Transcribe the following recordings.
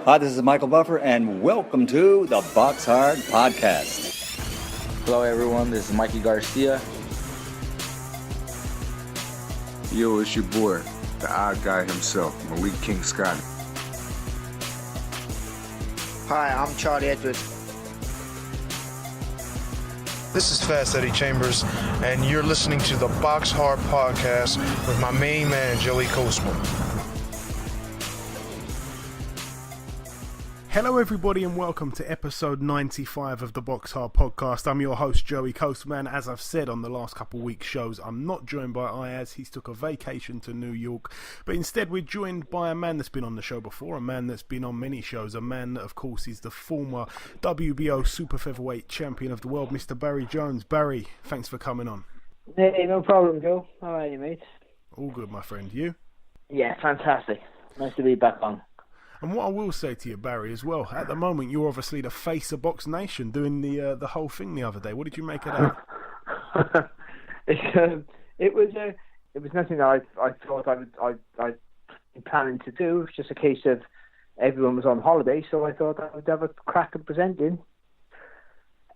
Hi, this is Michael Buffer, and welcome to the BoxHard Podcast. Hello, everyone. This is Mikey Garcia. Yo, it's your boy, the odd guy himself, Malik King Scott. Hi, I'm Charlie Edwards. This is Fast Eddie Chambers, and you're listening to the BoxHard Podcast with my main man, Joey Coastman. Hello everybody and welcome to episode 95 of the BoxHard Podcast. I'm your host Joey Coastman. As I've said on the last couple of weeks' shows, I'm not joined by Ayaz. He's took a vacation to New York, but instead we're joined by a man that's been on the show before, a man that's been on many shows, a man that of course is the former WBO super-featherweight champion of the world, Mr. Barry Jones. Barry, thanks for coming on. Hey, no problem, Joe. How are you, mate? All good, my friend. You? Yeah, fantastic. Nice to be back on. And what I will say to you, Barry, as well, at the moment you're obviously the face of Box Nation, doing the whole thing the other day. What did you make of that? It was nothing that I thought I'd be planning to do. It was just a case of everyone was on holiday, so I thought I would have a crack at presenting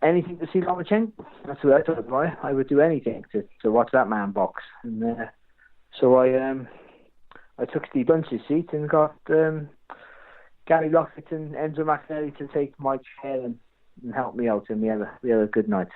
anything to see Lomachenko. That's what I thought about. I would do anything to watch that man box. And so I took Steve Bunce's seat and got Gary Lockett and Enzo McNally to take my chair and help me out, and we had a good night.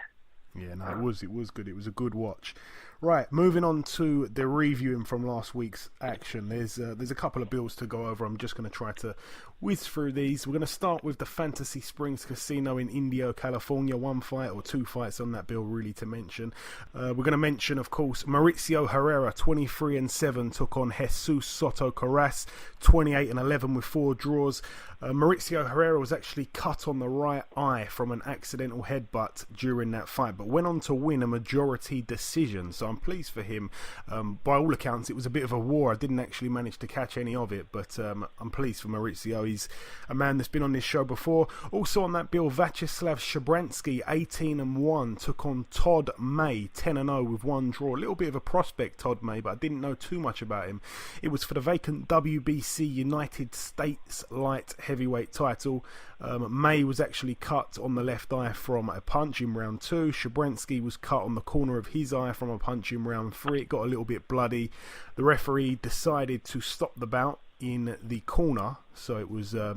Yeah, no, it was good. It was a good watch. Right, moving on to the reviewing from last week's action. There's a couple of bills to go over. I'm just going to try to whiz through these. We're going to start with the Fantasy Springs Casino in Indio, California. One fight or two fights on that bill really to mention. We're going to mention, of course, Mauricio Herrera, 23-7, took on Jesus Soto Carras, 28-11 with 4 draws. Mauricio Herrera was actually cut on the right eye from an accidental headbutt during that fight, but went on to win a majority decision, so I'm pleased for him. By all accounts, it was a bit of a war. I didn't actually manage to catch any of it, but I'm pleased for Mauricio. He's a man that's been on this show before. Also on that bill, Vyacheslav Shabransky, 18-1, took on Todd May, 10-0 with 1 draw. A little bit of a prospect, Todd May, but I didn't know too much about him. It was for the vacant WBC United States light heavyweight title. May was actually cut on the left eye from a punch in round 2. Shabransky was cut on the corner of his eye from a punch in round 3. It got a little bit bloody. The referee decided to stop the bout in the corner, so it was a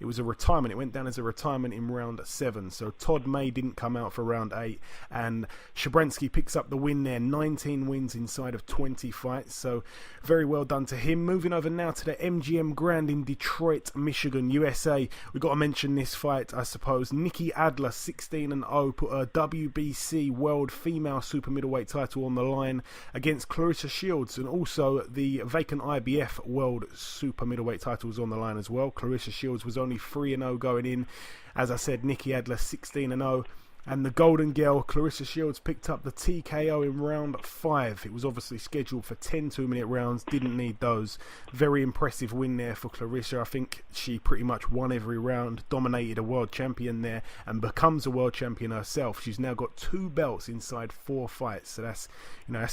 retirement. It went down as a retirement in round 7. So Todd May didn't come out for round 8, and Shabransky picks up the win there. 19 wins inside of 20 fights. So very well done to him. Moving over now to the MGM Grand in Detroit, Michigan, USA. We've got to mention this fight, I suppose. Nikki Adler, 16-0, put her WBC World Female Super Middleweight title on the line against Clarissa Shields, and also the vacant IBF World Super Middleweight titles on the line as well. Clarissa Shields was only 3-0 going in. As I said, Nikki Adler 16-0, and the Golden Girl Clarissa Shields picked up the TKO in round 5. It was obviously scheduled for 10 2-minute rounds, didn't need those. Very impressive win there for Clarissa. I think she pretty much won every round, dominated a world champion there, and becomes a world champion herself. She's now got 2 belts inside 4 fights, so that's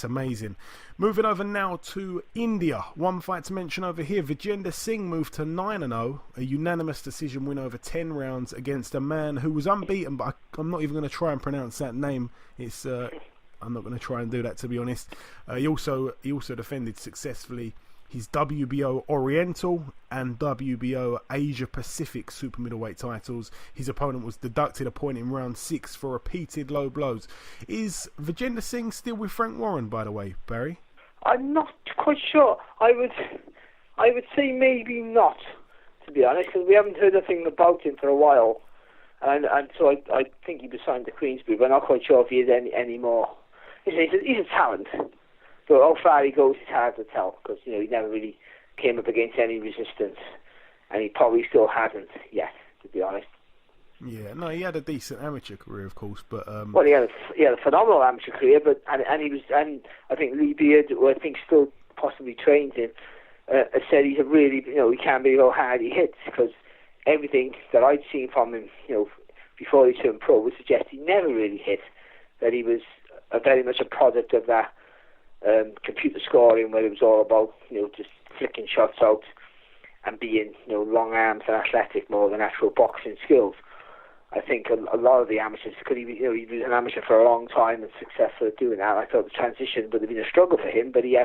amazing. Moving over now to India. One fight to mention over here. Vijender Singh moved to 9-0, a unanimous decision win over 10 rounds against a man who was unbeaten, but I'm not even going to try and pronounce that name. I'm not going to try and do that, to be honest. He also defended successfully his WBO Oriental and WBO Asia Pacific super middleweight titles. His opponent was deducted a point in round 6 for repeated low blows. Is Vijender Singh still with Frank Warren, by the way, Barry? I'm not quite sure. I would say maybe not, to be honest, because we haven't heard a thing about him for a while. And so I think he was signed to Queensbury, but I'm not quite sure if he is any more. He's a talent, but how far he goes is hard to tell, because he never really came up against any resistance, and he probably still hasn't yet, to be honest. Yeah, no, he had a decent amateur career, of course, but well, he had a phenomenal amateur career, but and I think Lee Beard, who I think still possibly trains him, said he's a really he can't believe how hard he hits, because everything that I'd seen from him, before he turned pro, would suggest he never really hit. That he was very much a product of that computer scoring, where it was all about just flicking shots out. and being, long arms and athletic more than actual boxing skills. I think a lot of the amateurs, because he was an amateur for a long time and successful at doing that. I thought the transition would have been a struggle for him, but he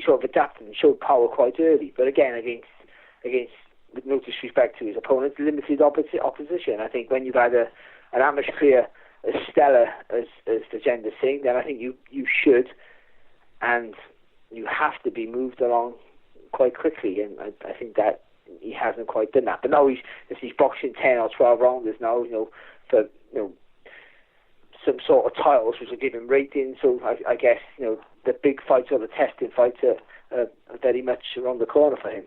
sort of adapted and showed power quite early. But again, against with no disrespect to his opponents, limited opposition. I think when you've had an amateur career as stellar as the gender thing, then I think you should and you have to be moved along quite quickly, and I think that he hasn't quite done that. But now he's boxing 10 or 12 rounders now, for some sort of titles which are given ratings. So I guess the big fights or the testing fights are very much around the corner for him.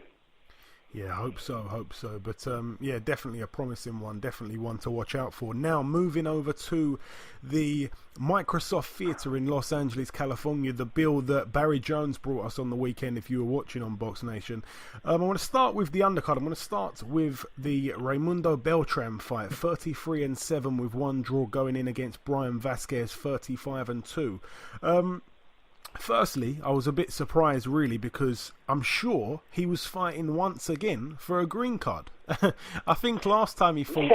Yeah, hope so. But yeah, definitely a promising one. Definitely one to watch out for. Now, moving over to the Microsoft Theatre in Los Angeles, California, the bill that Barry Jones brought us on the weekend, if you were watching on Box Nation. I want to start with the undercard. I'm going to start with the Raimundo Beltran fight, 33-7 with one draw going in against Brian Vasquez, 35-2. Firstly, I was a bit surprised, really, because I'm sure he was fighting once again for a green card. I think last time he fought,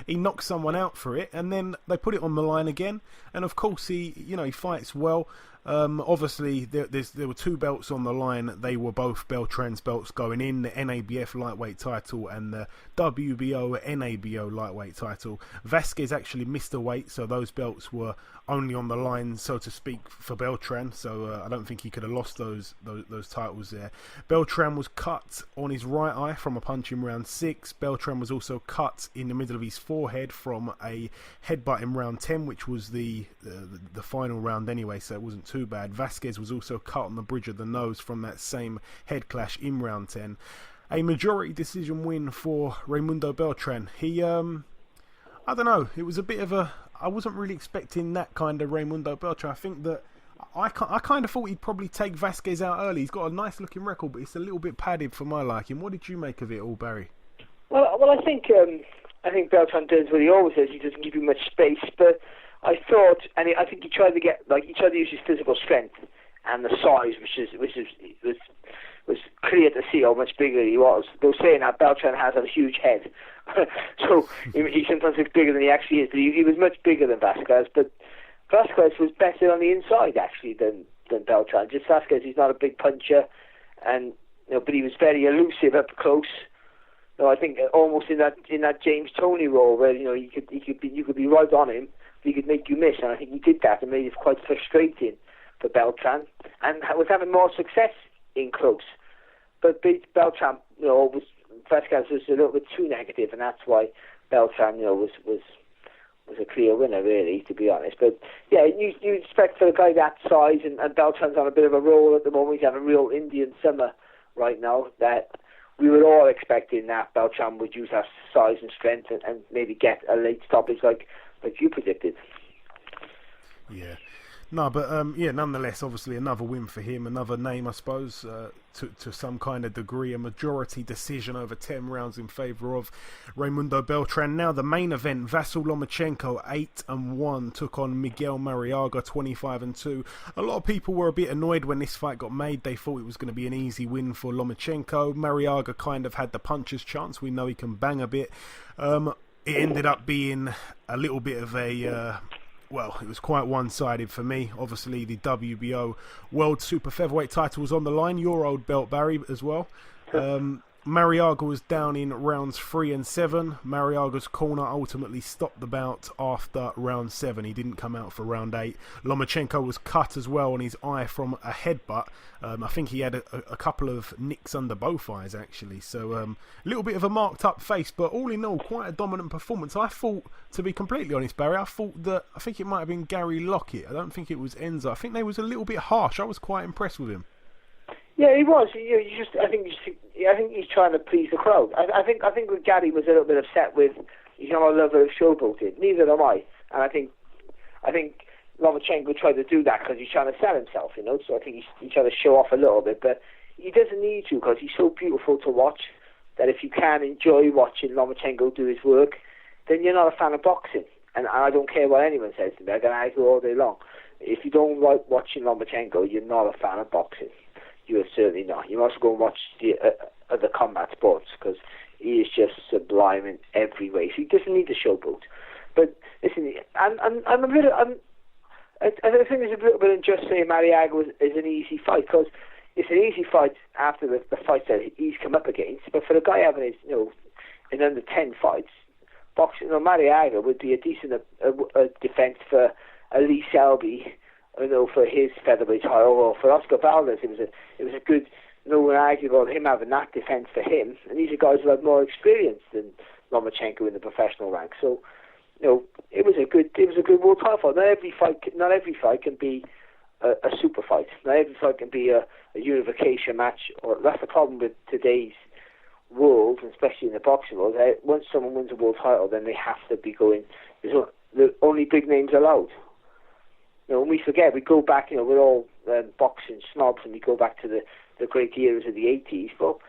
he knocked someone out for it, and then they put it on the line again. And of course, he fights well. Obviously, there were two belts on the line. They were both Beltran's belts going in, the NABF lightweight title and the WBO NABO lightweight title. Vasquez actually missed a weight, so those belts were only on the line, so to speak, for Beltran. So I don't think he could have lost those titles there. Beltran was cut on his right eye from a punch in round 6. Beltran was also cut in the middle of his forehead from a headbutt in round 10, which was the final round anyway, so it wasn't too bad. Vasquez was also cut on the bridge of the nose from that same head clash in round 10. A majority decision win for Raimundo Beltran. He, I don't know, it was a bit of I wasn't really expecting that kind of Raimundo Beltran. I think that I kind of thought he'd probably take Vasquez out early. He's got a nice looking record, but it's a little bit padded for my liking. What did you make of it all, Barry? Well, I think Beltran does what he always does. He doesn't give you much space, but I thought, and I think he tried to use his physical strength and the size, which was clear to see how much bigger he was. They were saying that Beltran has a huge head, so he sometimes looks bigger than he actually is. But he was much bigger than Vasquez. But Vasquez was better on the inside actually than Beltran. Just Vasquez, he's not a big puncher, and but he was very elusive up close. I think almost in that James Toney role where you could be right on him, but he could make you miss, and I think he did that and made it quite frustrating for Beltran, and was having more success in close. But Beltran, Vasquez was a little bit too negative, and that's why Beltran, was a clear winner, really, to be honest. But yeah, you expect for a guy that size, and Beltran's on a bit of a roll at the moment. He's having a real Indian summer right now. That we were all expecting that Beltran would use that size and strength and maybe get a late stoppage like you predicted. Yeah. No, but nonetheless, obviously another win for him, another name, I suppose, to some kind of degree, a majority decision over 10 rounds in favour of Raimundo Beltran. Now the main event, Vasyl Lomachenko 8-1 took on Miguel Mariaga 25-2. A lot of people were a bit annoyed when this fight got made. They thought it was going to be an easy win for Lomachenko. Mariaga kind of had the puncher's chance. We know he can bang a bit. It ended up being a little bit of a... well, it was quite one-sided for me. Obviously, the WBO World Super Featherweight title was on the line. Your old belt, Barry, as well. Mariaga was down in rounds 3 and 7. Mariaga's corner ultimately stopped the bout after round 7. He didn't come out for round 8. Lomachenko was cut as well on his eye from a headbutt. I think he had a couple of nicks under both eyes, actually. So a little bit of a marked up face, but all in all, quite a dominant performance. I thought, to be completely honest, Barry, I think it might have been Gary Lockett. I don't think it was Enzo. I think they was a little bit harsh. I was quite impressed with him. Yeah, he was. I think he's trying to please the crowd. I think with Gary was a little bit upset with he's not a lover of showboating. Neither am I. And I think Lomachenko tried to do that because he's trying to sell himself, So I think he's trying to show off a little bit, but he doesn't need to because he's so beautiful to watch that if you can enjoy watching Lomachenko do his work, then you're not a fan of boxing. And I don't care what anyone says to me. I can argue all day long. If you don't like watching Lomachenko, you're not a fan of boxing. You are certainly not. You must go and watch a other combat sports, because he is just sublime in every way. So he doesn't need the showboat. But listen, I think there's a little bit unjust saying Marriaga is an easy fight, because it's an easy fight after the fights that he's come up against. But for a guy having his, in under 10 fights, boxing, Marriaga would be a decent defence for Ali Selby, for his featherweight title, or for Oscar Valdez. It was a good, no one argued about him having that defence for him. And these are guys who have more experience than Lomachenko in the professional ranks. So, it was a good world title fight. Not every fight can be a super fight. Not every fight can be a unification match. Or that's the problem with today's world, especially in the boxing world. Once someone wins a world title, then they have to be going. The only big names allowed. And we forget. We go back. We're all boxing snobs, and we go back to the great eras of the 80s. Well,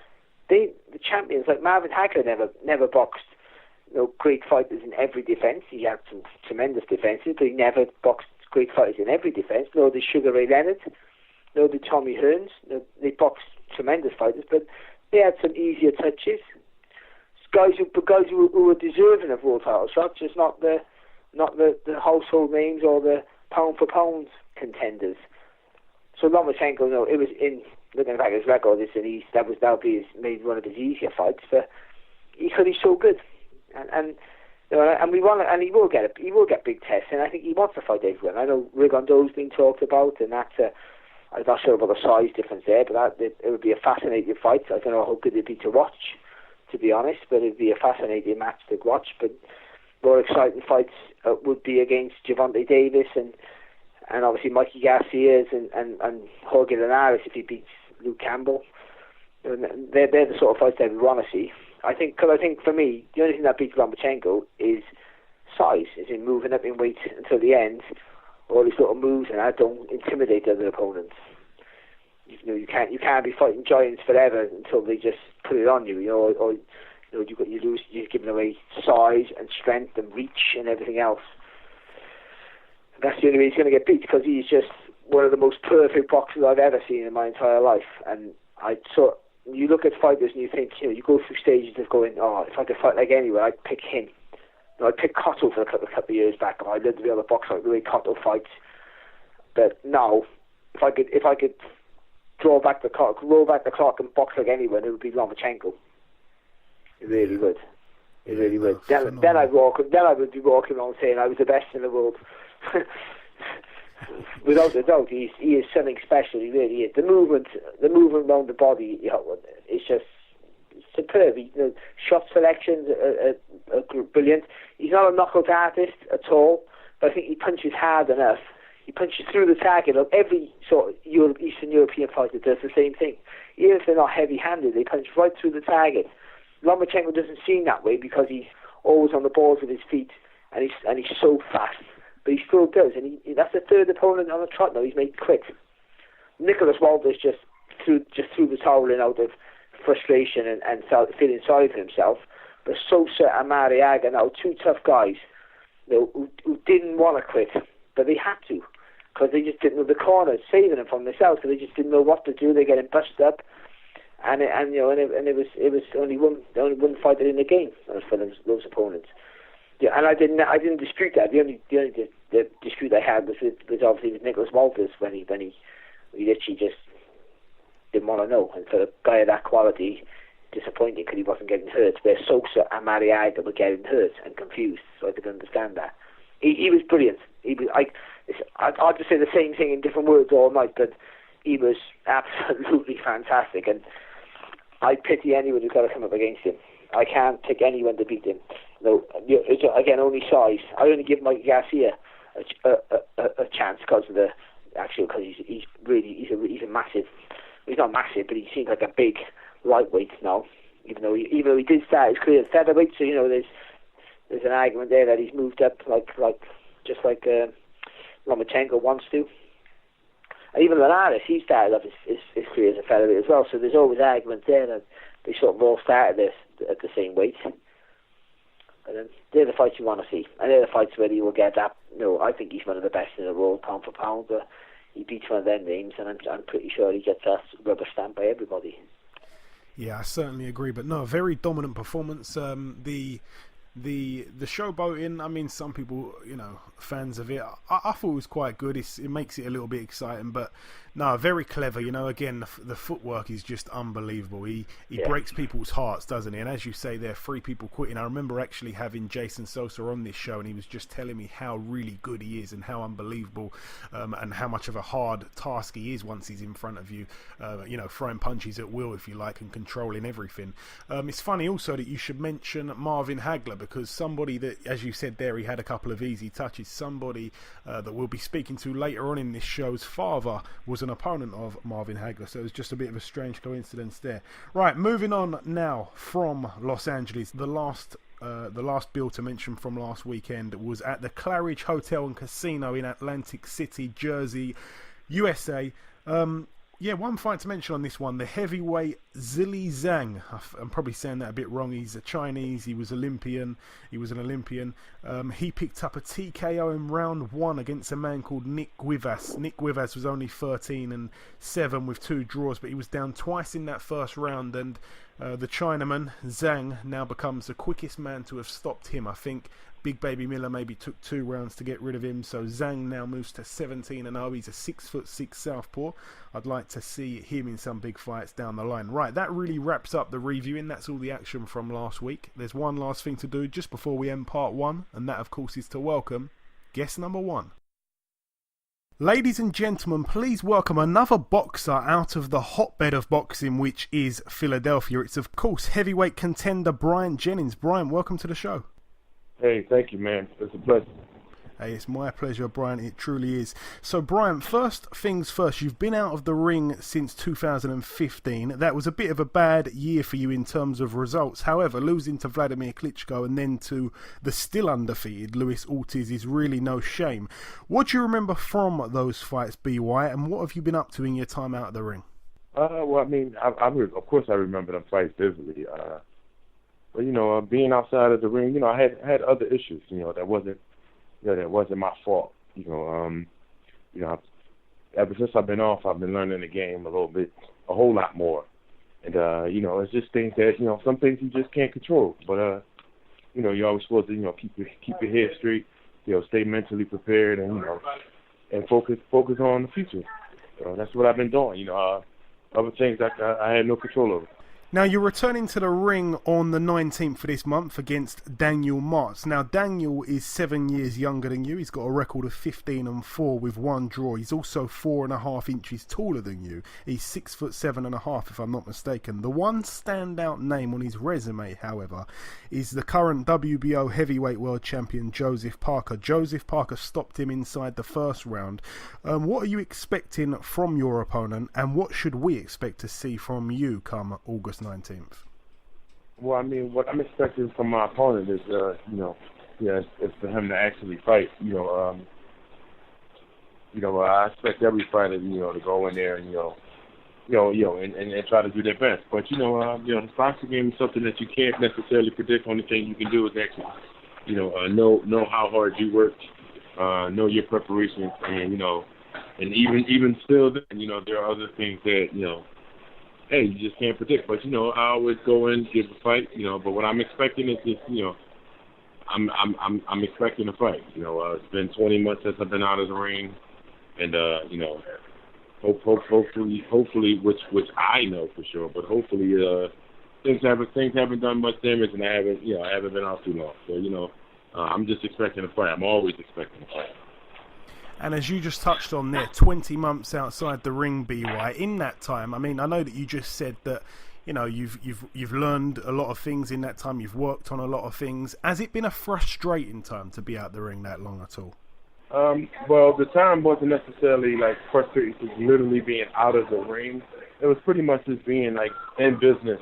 the champions like Marvin Hagler never boxed great fighters in every defence. He had some tremendous defences, but he never boxed great fighters in every defence. Nor did Sugar Ray Leonard, nor did Tommy Hearns. They boxed tremendous fighters, but they had some easier touches. Guys who were deserving of world title shots, just not the household names or the pound for pound contenders. So Lomachenko, it was in looking back at his record, that would be made one of his easier fights, but he's so good. And we want, and he will get big tests, and I think he wants to fight everyone. I know Rigondou's been talked about, and that's I'm not sure about the size difference there, but it would be a fascinating fight. I don't know how good it'd be to watch, to be honest, but it'd be a fascinating match to watch. But more exciting fights would be against Gervonta Davis and obviously Mikey Garcia's and Jorge Linares if he beats Luke Campbell. They're the sort of fights that we want to see. I think for me, the only thing that beats Lomachenko is size, is in moving up in weight until the end. All these little moves and that don't intimidate other opponents. You can't be fighting giants forever until they just put it on you. You're giving away size and strength and reach and everything else. That's the only way he's going to get beat, because he's just one of the most perfect boxers I've ever seen in my entire life. And you look at fighters and you think, you go through stages of going, if I could fight like anyone, I'd pick him. I picked Cotto for a couple of years back. I'd love to be able to box like the way Cotto fights. But now, if I could roll back the clock and box like anyone, it would be Lomachenko. It really would. It really would. Then I would be walking around saying I was the best in the world. Without a doubt, he is something special. He really is. The movement around the body, it's just superb. Shot selections are brilliant. He's not a knockout artist at all, but I think he punches hard enough. He punches through the target. Every sort of Eastern European fighter does the same thing. Even if they're not heavy-handed, they punch right through the target. Lomachenko doesn't seem that way because he's always on the balls with his feet, and he's so fast. But he still does, and that's the third opponent on the trot now he's made quit. Nicholas Walters just threw the towel in out of frustration and feeling sorry for himself. But Sosa and Marriaga now, two tough guys, who didn't want to quit, but they had to, because they just didn't know the corners, saving them from themselves, because they just didn't know what to do. They're getting busted up, and it was only one fighter in the game for those opponents. Yeah, and I didn't dispute that. The only dispute I had was obviously with Nicholas Walters when he literally just didn't want to know. And for a guy of that quality, disappointing because he wasn't getting hurt. Where Sosa and Marriaga were getting hurt and confused, so I could understand that. He was brilliant. I'll just say the same thing in different words all night, but he was absolutely fantastic. And I pity anyone who's got to come up against him. I can't pick anyone to beat him. No, again, only size. I only give Mike Garcia a chance because he's a massive. He's not massive, but he seems like a big lightweight now. Even though he did start his career at featherweight, so there's an argument there that he's moved up like Lomachenko wants to. And even Linares, he started off his career as a featherweight as well. So there's always arguments there that they sort of all started at the same weight. And they're the fights you want to see, and they're the fights where he will get that. I think he's one of the best in the world, pound for pound. But he beats one of them names, and I'm pretty sure he gets that rubber stamp by everybody. Yeah, I certainly agree. But no, very dominant performance. The showboating, I mean, some people, fans of it, I thought it was quite good. It makes it a little bit exciting, but no, very clever. Again, the footwork is just unbelievable. He breaks people's hearts, doesn't he? And as you say, there are 3 people quitting. I remember actually having Jason Sosa on this show, and he was just telling me how really good he is and how unbelievable, and how much of a hard task he is once he's in front of you, throwing punches at will, if you like, and controlling everything. It's funny also that you should mention Marvin Hagler, because somebody that, as you said there, he had a couple of easy touches. Somebody that we'll be speaking to later on in this show's father was an opponent of Marvin Hagler, so it was just a bit of a strange coincidence there. Right, moving on now from Los Angeles. The last bill to mention from last weekend was at the Claridge Hotel and Casino in Atlantic City, Jersey, USA. One fight to mention on this one, the heavyweight Zhilei Zhang. I'm probably saying that a bit wrong. He's a Chinese. He was an Olympian. He picked up a TKO in round 1 against a man called Nick Guivas. Nick Guivas was only 13-7 with 2 draws, but he was down twice in that first round, and the Chinaman Zhang now becomes the quickest man to have stopped him. I think Big Baby Miller maybe took 2 rounds to get rid of him, so Zhang now moves to 17-0. He's a 6'6" southpaw. I'd like to see him in some big fights down the line. Right, that really wraps up the reviewing. That's all the action from last week. There's one last thing to do just before we end part 1, and that of course is to welcome guest number 1. Ladies and gentlemen, please welcome another boxer out of the hotbed of boxing, which is Philadelphia. It's of course heavyweight contender Bryant Jennings. Bryant, welcome to the show. Hey, thank you, man. It's a pleasure. Hey, it's my pleasure, Brian. It truly is. So, Brian, first things first, you've been out of the ring since 2015. That was a bit of a bad year for you in terms of results. However, losing to Vladimir Klitschko and then to the still undefeated Luis Ortiz is really no shame. What do you remember from those fights, BY, and what have you been up to in your time out of the ring? Well, I mean, of course I remember them fights vividly. But, being outside of the ring, I had other issues, that wasn't my fault. Ever since I've been off, I've been learning the game a whole lot more. And, it's just things that, some things you just can't control. But, you're always supposed to, keep your head straight, stay mentally prepared and focus on the future. That's what I've been doing, other things I had no control over. Now, you're returning to the ring on the 19th of this month against Daniel Martz. Now, Daniel is 7 years younger than you. He's got a record of 15-4 with 1 draw. He's also 4.5 inches taller than you. He's 6'7.5", if I'm not mistaken. The one standout name on his resume, however, is the current WBO heavyweight world champion, Joseph Parker. Joseph Parker stopped him inside the first round. What are you expecting from your opponent, and what should we expect to see from you come August 19th? Well, I mean, what I'm expecting from my opponent is, it's for him to actually fight. I expect every fighter, to go in there and, and try to do their best. But the boxing game is something that you can't necessarily predict. Only thing you can do is actually, know how hard you work, know your preparation, and and even still, then, there are other things that hey, you just can't predict. But I always go in, give a fight, but what I'm expecting is just, I'm expecting a fight. It's been 20 months since I've been out of the ring, and hopefully, which I know for sure, but hopefully things haven't done much damage, and I haven't been out too long. So I'm just expecting a fight. I'm always expecting a fight. And as you just touched on there, 20 months outside the ring, BY. In that time, I mean, I know that you just said that, you've learned a lot of things in that time. You've worked on a lot of things. Has it been a frustrating time to be out the ring that long at all? Well, the time wasn't necessarily frustrating, to literally being out of the ring. It was pretty much just being in business,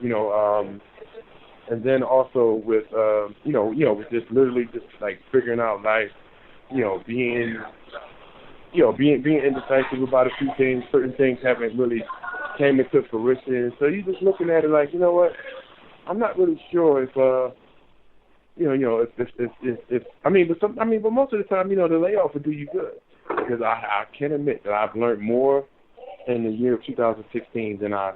and then also with with just literally just figuring out life. Being indecisive about a few things. Certain things haven't really came into fruition. So you're just looking at it like, you know what? I'm not really sure if but most of the time, the layoff will do you good, because I can admit that I've learned more in the year of 2016 than I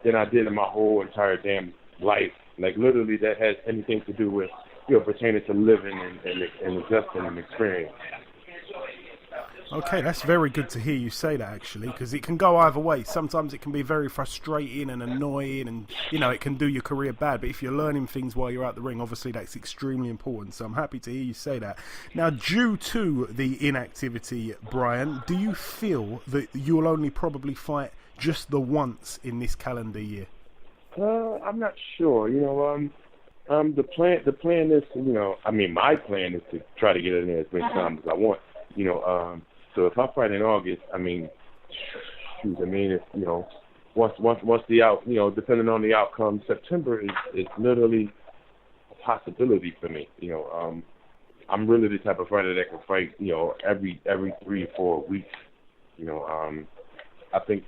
than I did in my whole entire damn life. Like literally, that has anything to do with pertaining to living and adjusting and experience. Okay, that's very good to hear you say that, actually, because it can go either way. Sometimes it can be very frustrating and annoying, and it can do your career bad. But if you're learning things while you're out the ring, obviously that's extremely important. So I'm happy to hear you say that. Now, due to the inactivity, Brian, do you feel that you'll only probably fight just the once in this calendar year? I'm not sure. The plan is, my plan is to try to get in there as many times as I want. So if I fight in August, it's, once the depending on the outcome, September is literally a possibility for me. I'm really the type of fighter that can fight, every 3 or 4 weeks. I think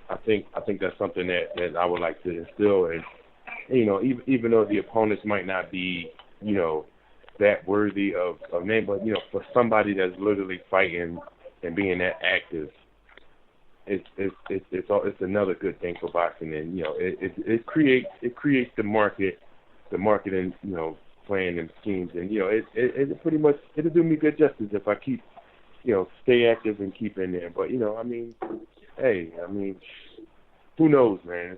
that's something that I would like to instill, and even though the opponents might not be, that worthy of name, but for somebody that's literally fighting and being that active, it's another good thing for boxing, and it creates the marketing plan and schemes, and it pretty much it'll do me good justice if I keep stay active and keep in there. But who knows, man?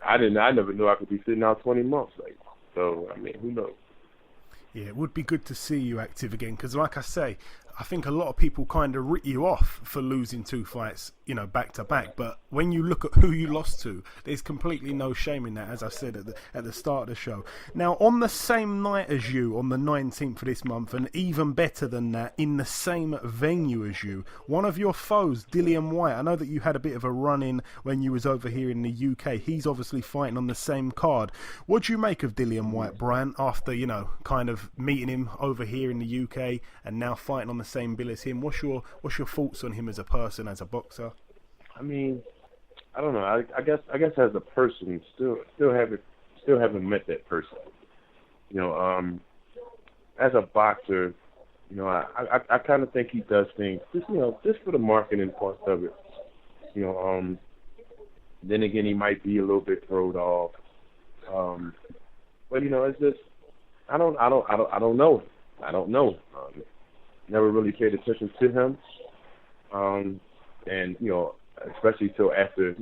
I never knew I could be sitting out 20 months, so who knows? Yeah, it would be good to see you active again, because like I say, I think a lot of people kind of writ you off for losing 2 fights, back to back. But when you look at who you lost to, there's completely no shame in that, as I said at the start of the show. Now, on the same night as you, on the 19th of this month, and even better than that, in the same venue as you, one of your foes, Dillian Whyte, I know that you had a bit of a run-in when you was over here in the UK. He's obviously fighting on the same card. What do you make of Dillian Whyte, Brian, after, kind of meeting him over here in the UK and now fighting on the same bill as him? What's your thoughts on him as a person, as a boxer? I don't know. I guess as a person, still haven't met that person. As a boxer, I kind of think he does things just for the marketing part of it. Then again, he might be a little bit throwed off. But it's just I don't know him. I don't know him. Never really paid attention to him. And especially till after,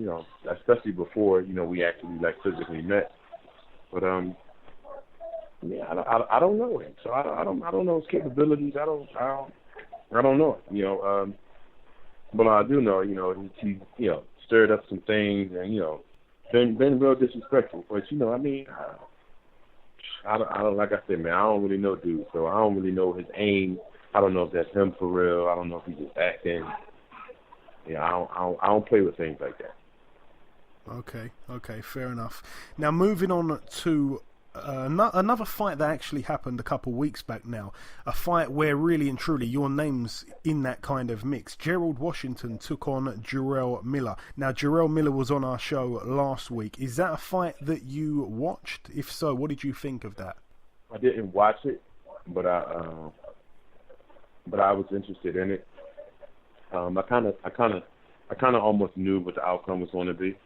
especially before, we actually physically met. But I don't know him, so I don't know his capabilities. I don't know him, but I do know, he stirred up some things and been real disrespectful. But I don't like I said, man, I don't really know dude, so I don't really know his aim. I don't know if that's him for real. I don't know if he's just acting. I don't play with things like that. Okay, fair enough. Now, moving on to another fight that actually happened a couple of weeks back now. A fight where really and truly your name's in that kind of mix. Gerald Washington took on Jarrell Miller. Now, Jarrell Miller was on our show last week. Is that a fight that you watched? If so, what did you think of that? I didn't watch it, but I was interested in it. I kind of almost knew what the outcome was going to be.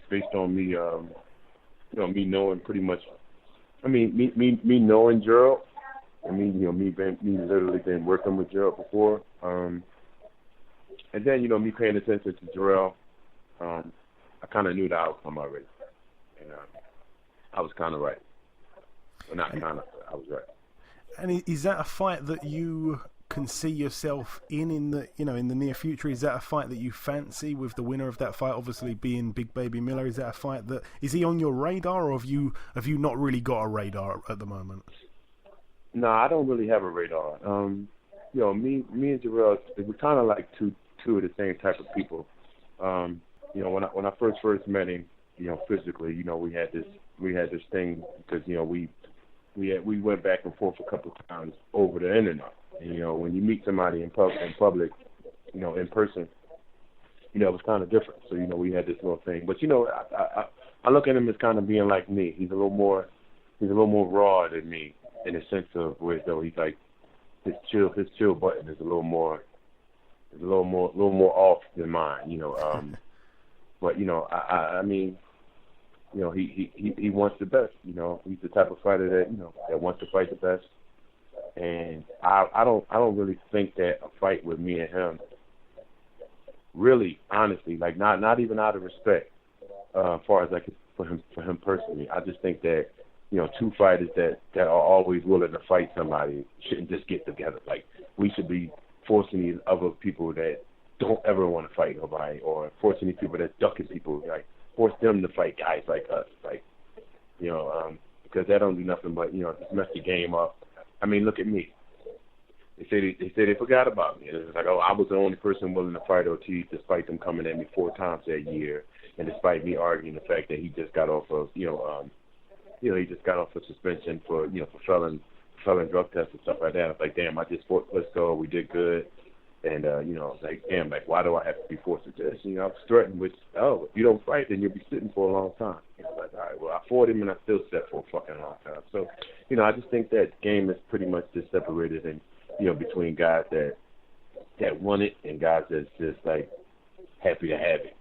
Based on me, me knowing pretty much. Me knowing Gerald, and me literally been working with Gerald before. And then me paying attention to Jarrell, I kind of knew the outcome already, and I was kind of right. Well, not kind of, I was right. And is that a fight that you can see yourself in the near future? Is that a fight that you fancy, with the winner of that fight obviously being Big Baby Miller? Is that a fight that is he on your radar, or have you not really got a radar at the moment? No, I don't really have a radar. Me and Jarrell, we're kind of like two of the same type of people. When I first met him, physically, we had this thing because we went back and forth a couple of times over the internet. And, when you meet somebody in public, in person, it was kind of different. So, we had this little thing. But, I look at him as kind of being like me. He's a little more raw than me, in the sense of where though he's like his chill button is a little more off than mine. But I mean, he wants the best. He's the type of fighter that wants to fight the best. And I don't really think that a fight with me and him, really, honestly, like not even out of respect, as far as like for him personally. I just think that two fighters that are always willing to fight somebody shouldn't just get together. Like, we should be forcing these other people that don't ever want to fight nobody, or forcing these people that ducking people, like force them to fight guys like us, like because that don't do nothing but just mess the game up. I mean, look at me. They say they forgot about me. And it's like, oh, I was the only person willing to fight Ortiz, despite them coming at me 4 times that year, and despite me arguing the fact that he just got off of he just got off of suspension for for felon drug tests and stuff like that. I was like, damn, I just fought Klitschko, we did good. And, I was like, damn, like, why do I have to be forced to this? I was threatened with, if you don't fight, then you'll be sitting for a long time. I was like, all right, well, I fought him and I still sat for a fucking long time. So, I just think that game is pretty much just separated and, between guys that want it and guys that's just, like, happy to have it.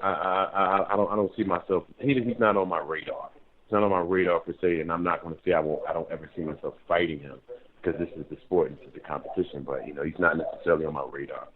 I don't see myself, he's not on my radar. It's not on my radar per se, and I'm not going to say I don't ever see myself fighting him, because this is the sport and this is the competition, but he's not necessarily on my radar.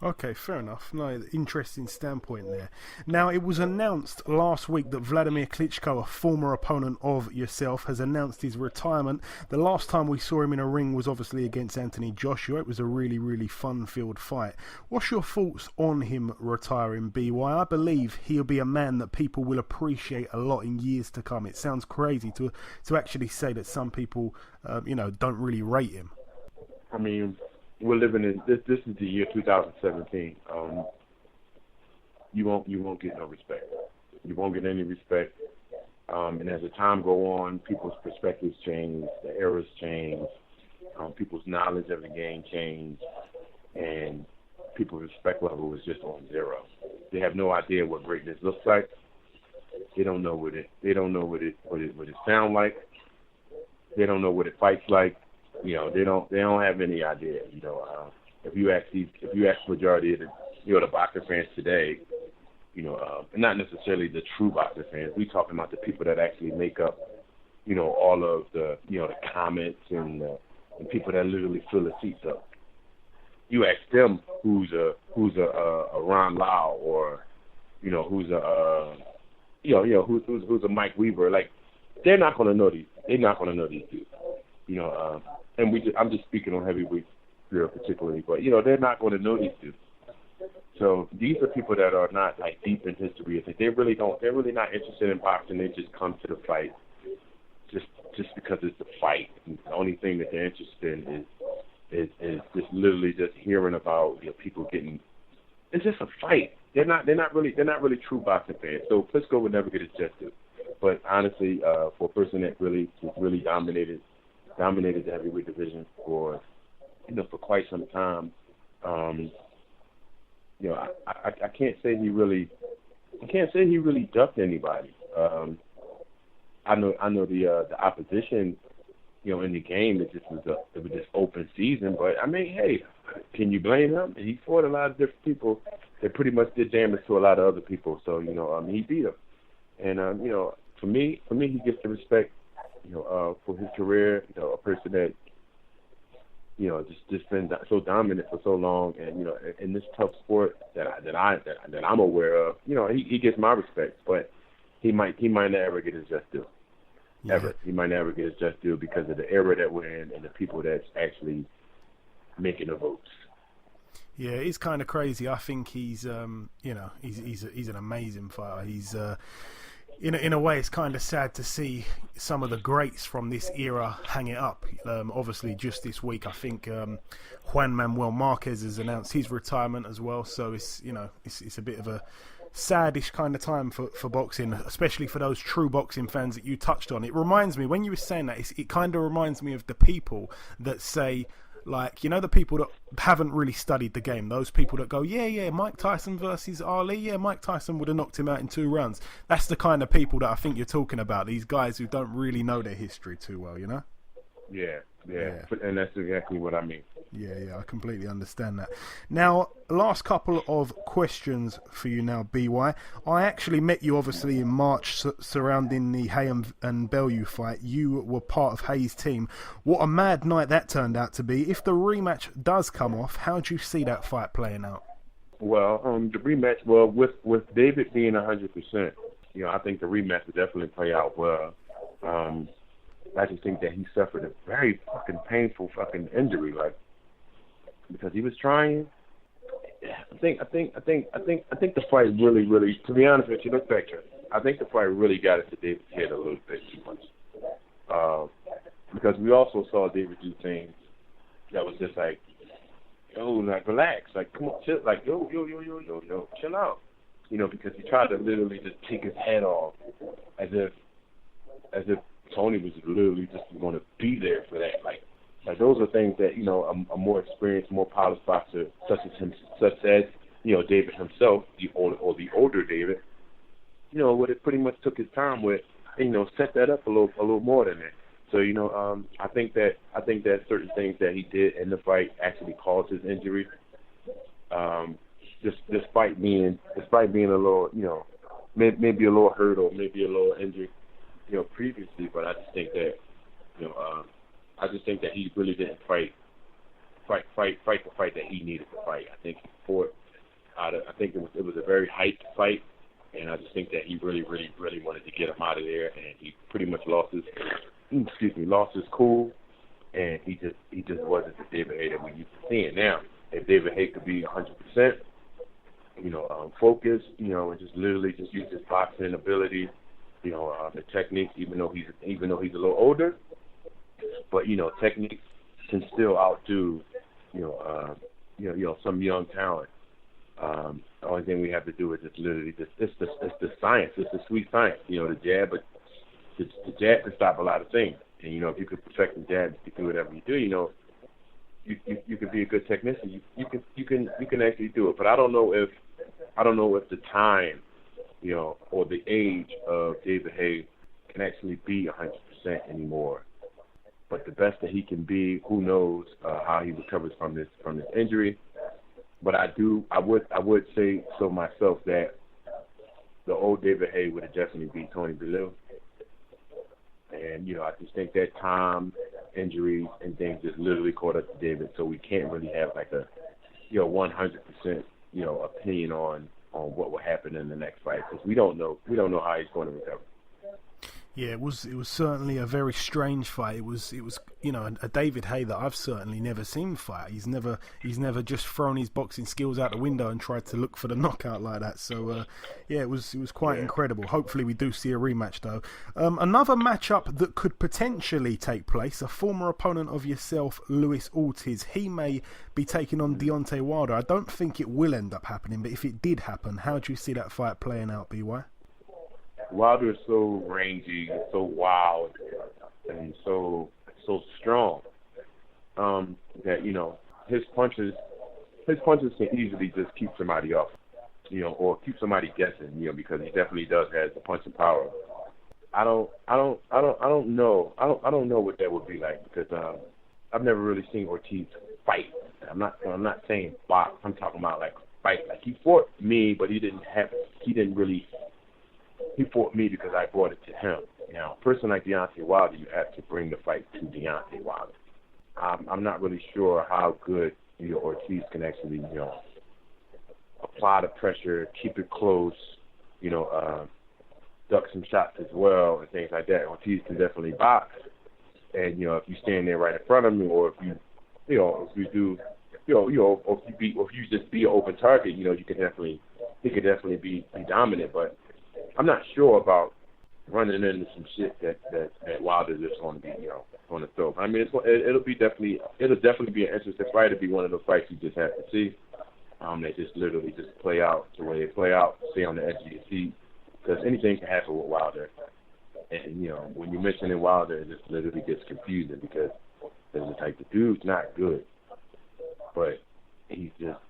Okay, fair enough. No, interesting standpoint there. Now, it was announced last week that Vladimir Klitschko, a former opponent of yourself, has announced his retirement. The last time we saw him in a ring was obviously against Anthony Joshua. It was a really, really fun-filled fight. What's your thoughts on him retiring, BY? I believe he'll be a man that people will appreciate a lot in years to come. It sounds crazy to actually say that some people, don't really rate him. I mean, we're living in this is the year 2017. You won't get no respect. You won't get any respect. And as the time go on, people's perspectives change, the eras change, people's knowledge of the game change, and people's respect level is just on zero. They have no idea what greatness looks like. They don't know what it sound like. They don't know what it fights like. They don't have any idea. If you ask majority of the boxer fans today, not necessarily the true boxer fans. We talking about the people that actually make up, all of the the comments and people that literally fill the seats up. You ask them who's a Ron Lau, or who's a Mike Weaver. Like, they're not gonna know these. They're not gonna know these dudes. And I'm just speaking on heavyweight here particularly, but they're not going to know these dudes. So these are people that are not like deep in history. They're really not interested in boxing. They just come to the fight just because it's a fight. And the only thing that they're interested in is just literally just hearing about people getting. It's just a fight. They're not really true boxing fans. So Klitschko would never get his just due. But honestly, for a person that really dominated the heavyweight division for quite some time, I can't say he really ducked anybody. I know the opposition, in the game, it was just open season. But I mean, hey, can you blame him? He fought a lot of different people that pretty much did damage to a lot of other people. So he beat them, and for me, he gets the respect. For his career, a person that, just been so dominant for so long, and in this tough sport that I'm aware of, he gets my respect, but he might not ever get his just due. Yeah. Ever, he might never get his just due because of the era that we're in and the people that's actually making the votes. Yeah, it's kind of crazy. I think he's he's an amazing fighter. He's in a way, it's kind of sad to see some of the greats from this era hang it up. Obviously, just this week, I think Juan Manuel Marquez has announced his retirement as well. So it's a bit of a saddish kind of time for boxing, especially for those true boxing fans that you touched on. It reminds me, when you were saying that, it kind of reminds me of the people that say, like, the people that haven't really studied the game, those people that go, yeah, Mike Tyson versus Ali, yeah, Mike Tyson would have knocked him out in 2 rounds. That's the kind of people that I think you're talking about, these guys who don't really know their history too well, Yeah, and that's exactly what I mean. Yeah, I completely understand that. Now, last couple of questions for you now, BY. I actually met you, obviously, in March surrounding the Hay and Bellew fight. You were part of Hay's team. What a mad night that turned out to be. If the rematch does come off, how do you see that fight playing out? Well, the rematch, with David being 100%, I think the rematch will definitely play out well. I just think that he suffered a very fucking painful fucking injury, because he was trying. I think the fight really, to be honest with you, look back here. I think the fight really got into David's head a little bit too much. Because we also saw David do things that was just like, relax, come on, chill, yo, chill out. Because he tried to literally just take his head off as if Tony was literally just going to be there for that. Like those are things that a more experienced, more polished boxer, such as David himself, the older David, would have pretty much took his time with, set that up a little more than that. So I think that certain things that he did in the fight actually caused his injury. Despite being a little, maybe a little hurt or maybe a little injured, previously, but I just think that he really didn't fight the fight that he needed to fight. I think he fought I think it was a very hyped fight, and I just think that he really wanted to get him out of there, and he pretty much lost his cool, and he just wasn't the David Hay that we used to seeing. Now, if David Hay could be 100%, focused, and just literally just use his boxing ability, the techniques, even though he's a little older, but techniques can still outdo some young talent. The only thing we have to do is just literally it's the science, it's the sweet science, the jab, but the jab can stop a lot of things, and if you could perfect the jab, you can do whatever you do, you can be a good technician, you can actually do it, but I don't know if the time, or the age of David Hay can actually be 100% anymore. But the best that he can be, who knows how he recovers from this injury. But I would say so myself that the old David Hay would have definitely beat Tony Bellew. And I just think that time, injuries, and things just literally caught up to David. So we can't really have like a 100% opinion on what will happen in the next fight, because we don't know how he's going to recover. Yeah, it was certainly a very strange fight. It was a David Hay that I've certainly never seen fight. He's never just thrown his boxing skills out the window and tried to look for the knockout like that. So it was quite incredible. Hopefully we do see a rematch though. Another matchup that could potentially take place, a former opponent of yourself, Luis Ortiz. He may be taking on Deontay Wilder. I don't think it will end up happening, but if it did happen, how do you see that fight playing out, BY? Wilder is so rangy, so wild, and so strong that his punches can easily just keep somebody off, or keep somebody guessing, because he definitely does have the punching power. I don't know what that would be like, because I've never really seen Ortiz fight. I'm not saying box. I'm talking about like fight. Like he fought me, but he fought me because I brought it to him. Now, a person like Deontay Wilder, you have to bring the fight to Deontay Wilder. I'm not really sure how good Ortiz can actually apply the pressure, keep it close, duck some shots as well and things like that. Ortiz can definitely box, and if you stand there right in front of me, or if you just be an open target, he could definitely be dominant, but I'm not sure about running into some shit that Wilder is just going to be, going to throw. I mean, it'll definitely be an interesting fight. It'll be one of those fights you just have to see. They just literally just play out the way they play out, stay on the edge of your seat, because anything can happen with Wilder. And when you mention Wilder, it just literally gets confusing, because it's just like the dude's not good, but he's just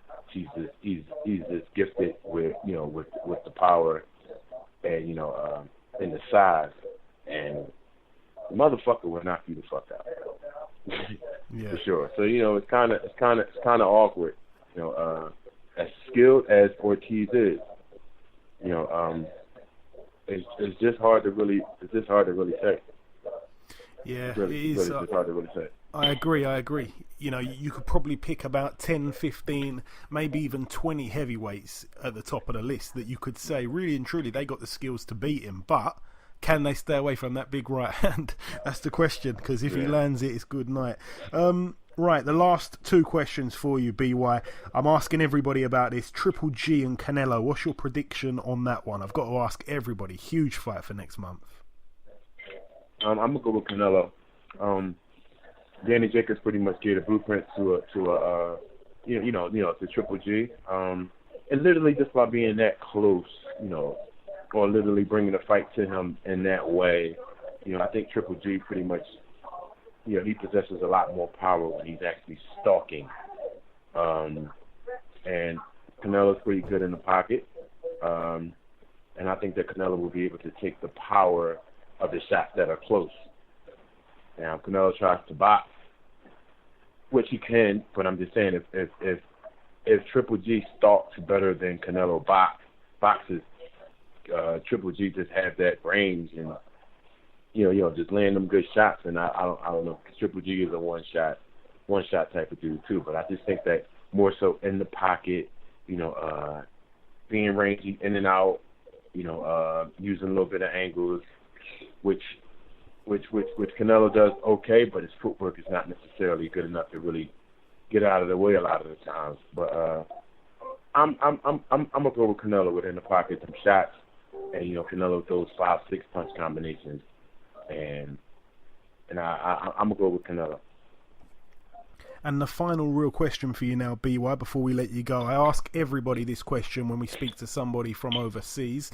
gifted with with the power. And in the size, and the motherfucker will knock you the fuck out. For sure. So it's kind of awkward. As skilled as Ortiz is, it's just hard to really say. Yeah, really, it is. It's hard to really say. I agree. You could probably pick about 10, 15, maybe even 20 heavyweights at the top of the list that you could say, really and truly, they got the skills to beat him. But can they stay away from that big right hand? That's the question, because if he lands it, it's good night. Right, the last two questions for you, BY. I'm asking everybody about this. Triple G and Canelo, what's your prediction on that one? I've got to ask everybody. Huge fight for next month. I'm going to go with Canelo. Danny Jacobs pretty much gave a blueprint to Triple G. And literally just by being that close, or literally bringing the fight to him in that way, I think Triple G pretty much, he possesses a lot more power when he's actually stalking. And Canelo's pretty good in the pocket. And I think that Canelo will be able to take the power of the shots that are close. Now, Canelo tries to box, which he can, but I'm just saying if Triple G stalks better than Canelo boxes, Triple G just has that range and just laying them good shots. And I don't know, because Triple G is a one shot type of dude too. But I just think that more so in the pocket, being rangy in and out, using a little bit of angles, which Canelo does okay, but his footwork is not necessarily good enough to really get out of the way a lot of the times. But I'm gonna go with Canelo within the pocket, some shots, and Canelo throws 5-6 punch combinations, and I'm gonna go with Canelo. And the final real question for you now, BY, before we let you go. I ask everybody this question when we speak to somebody from overseas.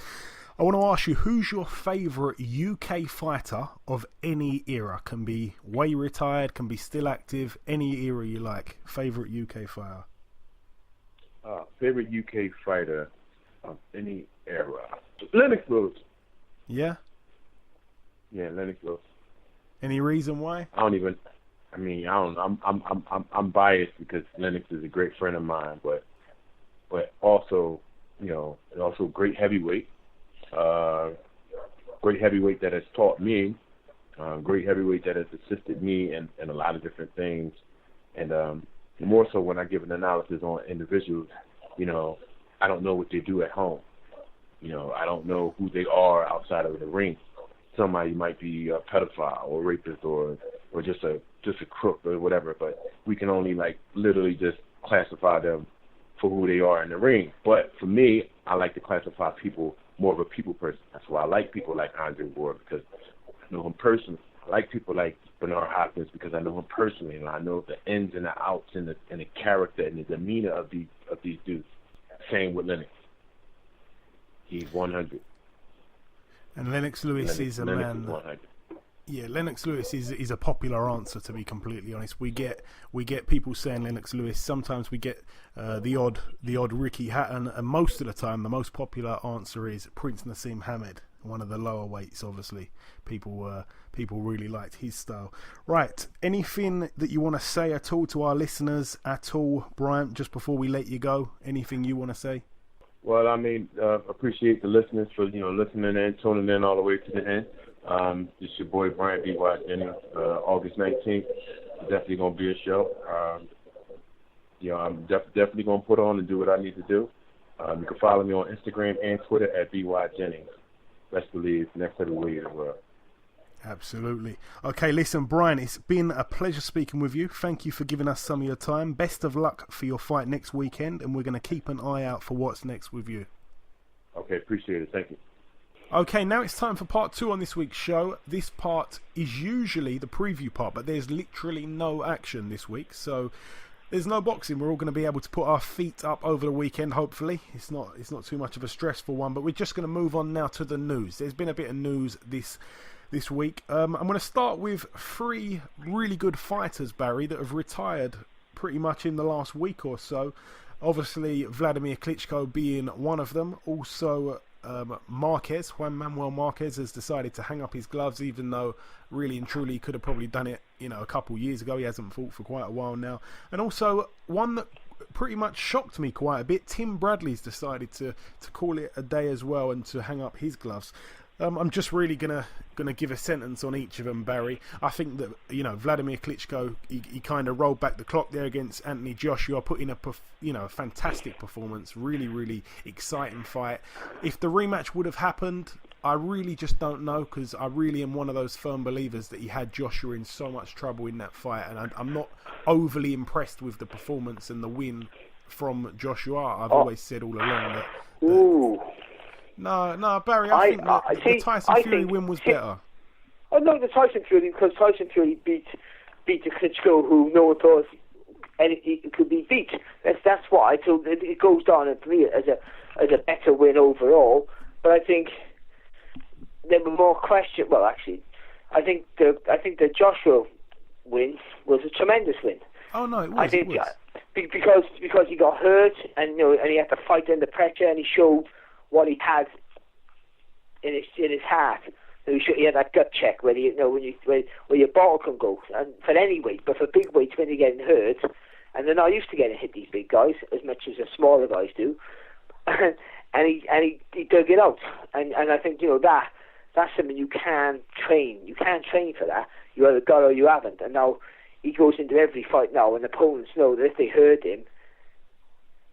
I want to ask you, who's your favourite UK fighter of any era? Can be way retired, can be still active, any era you like. Favourite UK fighter? Favorite UK fighter of any era? Lennox Lewis. Yeah? Yeah, Lennox Lewis. Any reason why? I'm biased because Lennox is a great friend of mine, but also, also great heavyweight. Great heavyweight that has taught me, great heavyweight that has assisted me in a lot of different things, and more so when I give an analysis on individuals, I don't know what they do at home. I don't know who they are outside of the ring. Somebody might be a pedophile or rapist or just a crook or whatever, but we can only literally just classify them for who they are in the ring. But for me, I like to classify people more of a people person. That's why I like people like Andre Ward, because I know him personally. I like people like Bernard Hopkins because I know him personally, and I know the ins and the outs and the character and the demeanor of these dudes. Same with Lennox. He's 100. And Lennox Lewis is a man. Is 100. Yeah, Lennox Lewis is a popular answer, to be completely honest. We get people saying Lennox Lewis. Sometimes we get the odd Ricky Hatton, and most of the time the most popular answer is Prince Nassim Hamed, one of the lower weights. Obviously, people really liked his style. Right, anything that you want to say at all to our listeners at all, Bryant? Just before we let you go, anything you want to say? Well, appreciate the listeners for listening in, tuning in all the way to the end. This is your boy Bryant B.Y. Jennings. August 19th, definitely gonna be a show. I'm definitely gonna put on and do what I need to do. You can follow me on Instagram and Twitter at B.Y. Jennings. Best believe, next heavyweight in the world. Absolutely. Okay, listen, Brian, it's been a pleasure speaking with you. Thank you for giving us some of your time. Best of luck for your fight next weekend, and we're going to keep an eye out for what's next with you. Okay, appreciate it. Thank you. Okay, now it's time for part 2 on this week's show. This part is usually the preview part, but there's literally no action this week, so there's no boxing. We're all going to be able to put our feet up over the weekend, hopefully. It's not too much of a stressful one, but we're just going to move on now to the news. There's been a bit of news this week. I'm going to start with 3 really good fighters, Barry, that have retired pretty much in the last week or so. Obviously, Vladimir Klitschko being one of them. Also, Juan Manuel Marquez has decided to hang up his gloves, even though really and truly he could have probably done it, a couple years ago. He hasn't fought for quite a while now. And also one that pretty much shocked me quite a bit, Tim Bradley's decided to call it a day as well and to hang up his gloves. I'm just really gonna give a sentence on each of them, Barry. I think that Vladimir Klitschko, he kind of rolled back the clock there against Anthony Joshua, put in a fantastic performance, really really exciting fight. If the rematch would have happened, I really just don't know, because I really am one of those firm believers that he had Joshua in so much trouble in that fight, and I'm not overly impressed with the performance and the win from Joshua. I've always said all along that Ooh. No, Barry, I think the Tyson Fury win was better. Oh no, the Tyson Fury, because Tyson Fury beat the Klitschko, who no one thought it could be beat. That's what I thought. It goes down for me as a better win overall. But I think there were more questions. Well, actually, I think the Joshua win was a tremendous win. Oh no, it was. I think because he got hurt and and he had to fight under pressure, and he showed what he had in his heart. He had that gut check where where your bottle can go, and for any weight, but for big weights when you're getting hurt, and they're not used to getting hit, these big guys, as much as the smaller guys do, and he dug it out, and I think that's something you can train. You can't train for that. You either got or you haven't, and now he goes into every fight now, and opponents know that if they hurt him,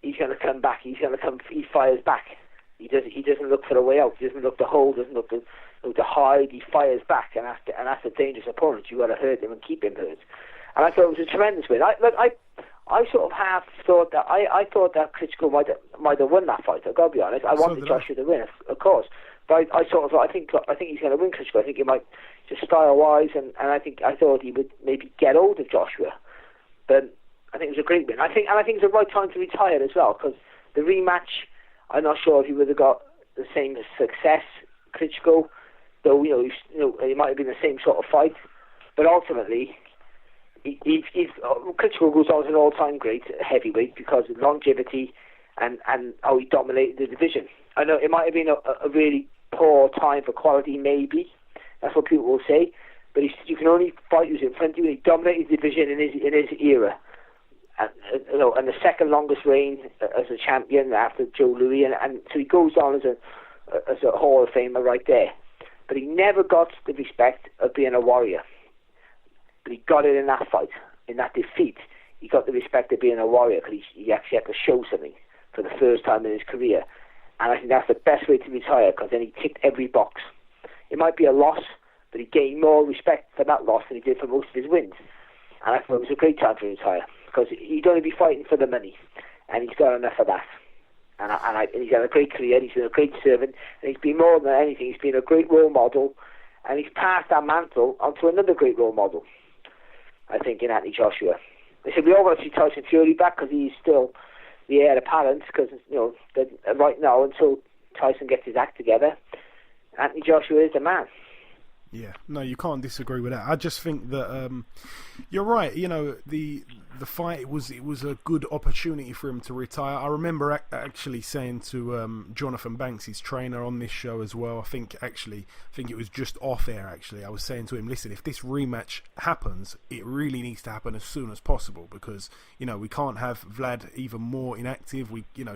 he's going to come back. He fires back. He doesn't look for a way out. He doesn't look to hold. Doesn't look to hide. He fires back, and that's a dangerous opponent. You got to hurt him and keep him hurt. And I thought it was a tremendous win. I sort of half thought that I thought that Klitschko might have won that fight. I've got to be honest. I wanted Joshua to win, of course. But I sort of thought I think he's going to win Klitschko. I think he might, just style wise, and I thought he would maybe get hold of Joshua. But I think it was a great win. I think it's the right time to retire as well, because the rematch, I'm not sure if he would have got the same success, Klitschko, though it might have been the same sort of fight. But ultimately, Klitschko goes on as an all-time great heavyweight because of longevity and how he dominated the division. I know it might have been a really poor time for quality, maybe. That's what people will say. But you can only fight who's in front of you. He dominated the division in his era. And the second longest reign as a champion after Joe Louis, and so he goes on as a Hall of Famer right there. But he never got the respect of being a warrior. But he got it in that fight, in that defeat. He got the respect of being a warrior because he actually had to show something for the first time in his career. And I think that's the best way to retire, because then he ticked every box. It might be a loss, but he gained more respect for that loss than he did for most of his wins. And I thought it was a great time to retire, because he'd only be fighting for the money, and he's got enough of that. And he's had a great career, he's been a great servant, and he's been more than anything, he's been a great role model, and he's passed that mantle onto another great role model, I think, in Anthony Joshua. They said we all want to see Tyson Fury back because he's still the heir apparent, because right now, until Tyson gets his act together, Anthony Joshua is the man. Yeah, no, you can't disagree with that. I just think that you're right. The fight, it was a good opportunity for him to retire. I remember actually saying to Jonathan Banks, his trainer, on this show as well. I think it was just off air. Actually, I was saying to him, listen, if this rematch happens, it really needs to happen as soon as possible, because we can't have Vlad even more inactive.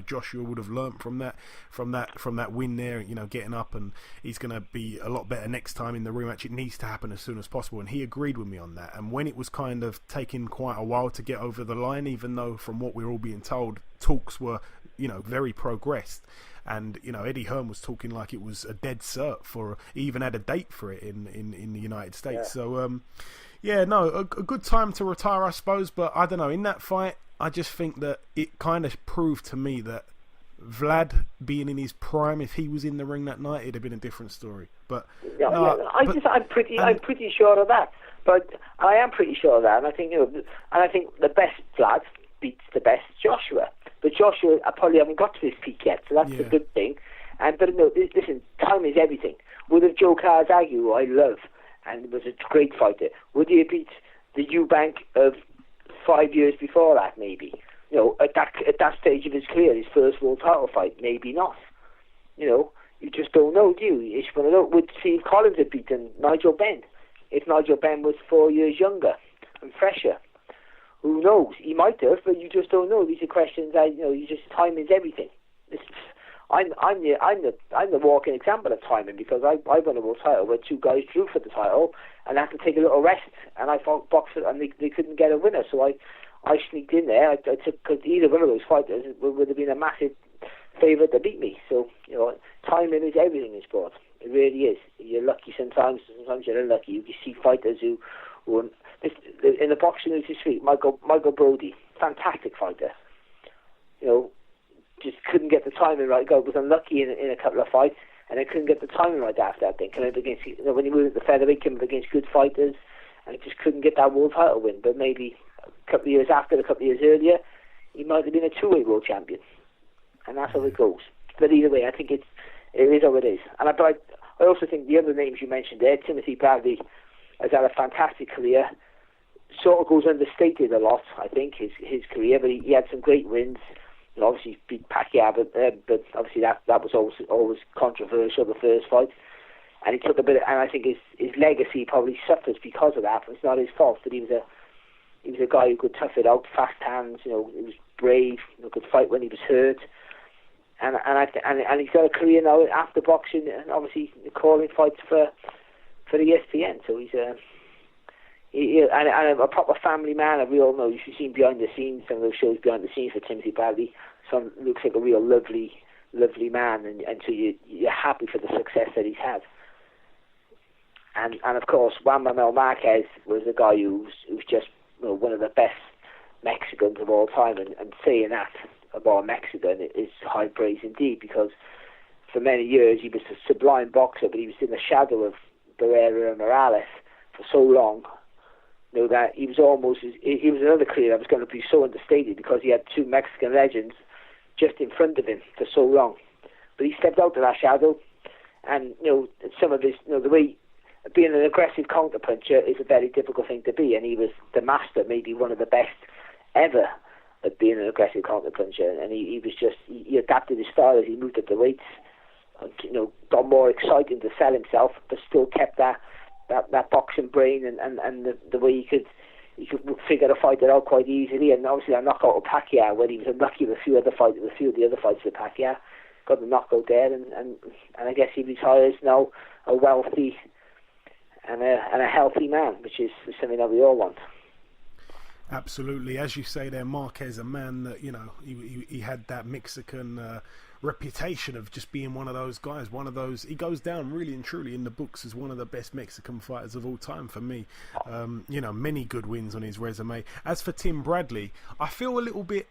Joshua would have learnt from that win there. Getting up, and he's going to be a lot better next time in the rematch. It needs to happen as soon as possible, and he agreed with me on that. And when it was kind of taking quite a while to get over the line, even though from what we're all being told, talks were very progressed, and Eddie Hearn was talking like it was a dead cert he even had a date for it in the United States. Yeah. So a good time to retire, I suppose. But I don't know, in that fight, I just think that it kind of proved to me that Vlad being in his prime, if he was in the ring that night, it'd have been a different story. But I'm pretty sure of that. But I am pretty sure of that, and I think the best Vlad beats the best Joshua. But Joshua, I probably haven't got to his peak yet, so that's a good thing. But listen, time is everything. Would have Joe Carzaghi, who I love, and was a great fighter, would he have beat the Eubank of 5 years before that? Maybe. At that stage of his career, his first world title fight, maybe not. you just don't know, do you? You just want to know, would Steve Collins have beaten Nigel Benn if Nigel Benn was 4 years younger and fresher? Who knows? He might have, but you just don't know. These are questions that, timing's everything. I'm the walking example of timing, because I won a world title where two guys drew for the title and had to take a little rest, and I fought boxers and they couldn't get a winner, so I sneaked in there. I took, because either one of those fighters would have been a massive favourite to beat me. So timing is everything in sport. It really is. You're lucky sometimes you're unlucky. You see fighters who in the boxing news this week, Michael Brody, fantastic fighter. Just couldn't get the timing right. Was unlucky in a couple of fights, and I couldn't get the timing right after that. Then came up against, when he moved at the featherweight, came up against good fighters, and he just couldn't get that world title win. But maybe a couple of years after, a couple of years earlier, he might have been a two-weight world champion, and that's how it goes. But either way, I think it is how it is. And I also think the other names you mentioned there, Timothy Bradley has had a fantastic career. Sort of goes understated a lot, I think, his career, but he had some great wins. Obviously beat Pacquiao, but obviously that was always controversial, the first fight, and he took a bit. And I think his legacy probably suffers because of that. But it's not his fault. But he was a guy who could tough it out, fast hands. He was brave. Could fight when he was hurt. And he's got a career now after boxing, and obviously calling fights for the ESPN. So he's and a proper family man. We all know. You've seen behind the scenes, some of those shows behind the scenes for Timothy Bradley. Son looks like a real lovely man, and so you're happy for the success that he's had. And of course, Juan Manuel Marquez was a guy who's just one of the best Mexicans of all time, and saying that about a Mexican is high praise indeed, because for many years he was a sublime boxer, but he was in the shadow of Barrera and Morales for so long. That he was another career that was going to be so understated, because he had two Mexican legends just in front of him for so long. But he stepped out of that shadow, and some of his, the way being an aggressive counterpuncher is a very difficult thing to be, and he was the master, maybe one of the best ever at being an aggressive counterpuncher. And he adapted his style as he moved up the weights, and, got more exciting to sell himself, but still kept that boxing brain and the way he could figure the fighter out quite easily. And obviously that knockout of Pacquiao, when he was unlucky with a few of the other fights with Pacquiao, got the knockout there, and I guess he retires now a wealthy and a healthy man, which is something that we all want. Absolutely, as you say there, Marquez, a man that he had that Mexican reputation of just being one of those guys, he goes down really and truly in the books as one of the best Mexican fighters of all time for me. Many good wins on his resume. As for Tim Bradley, I feel a little bit,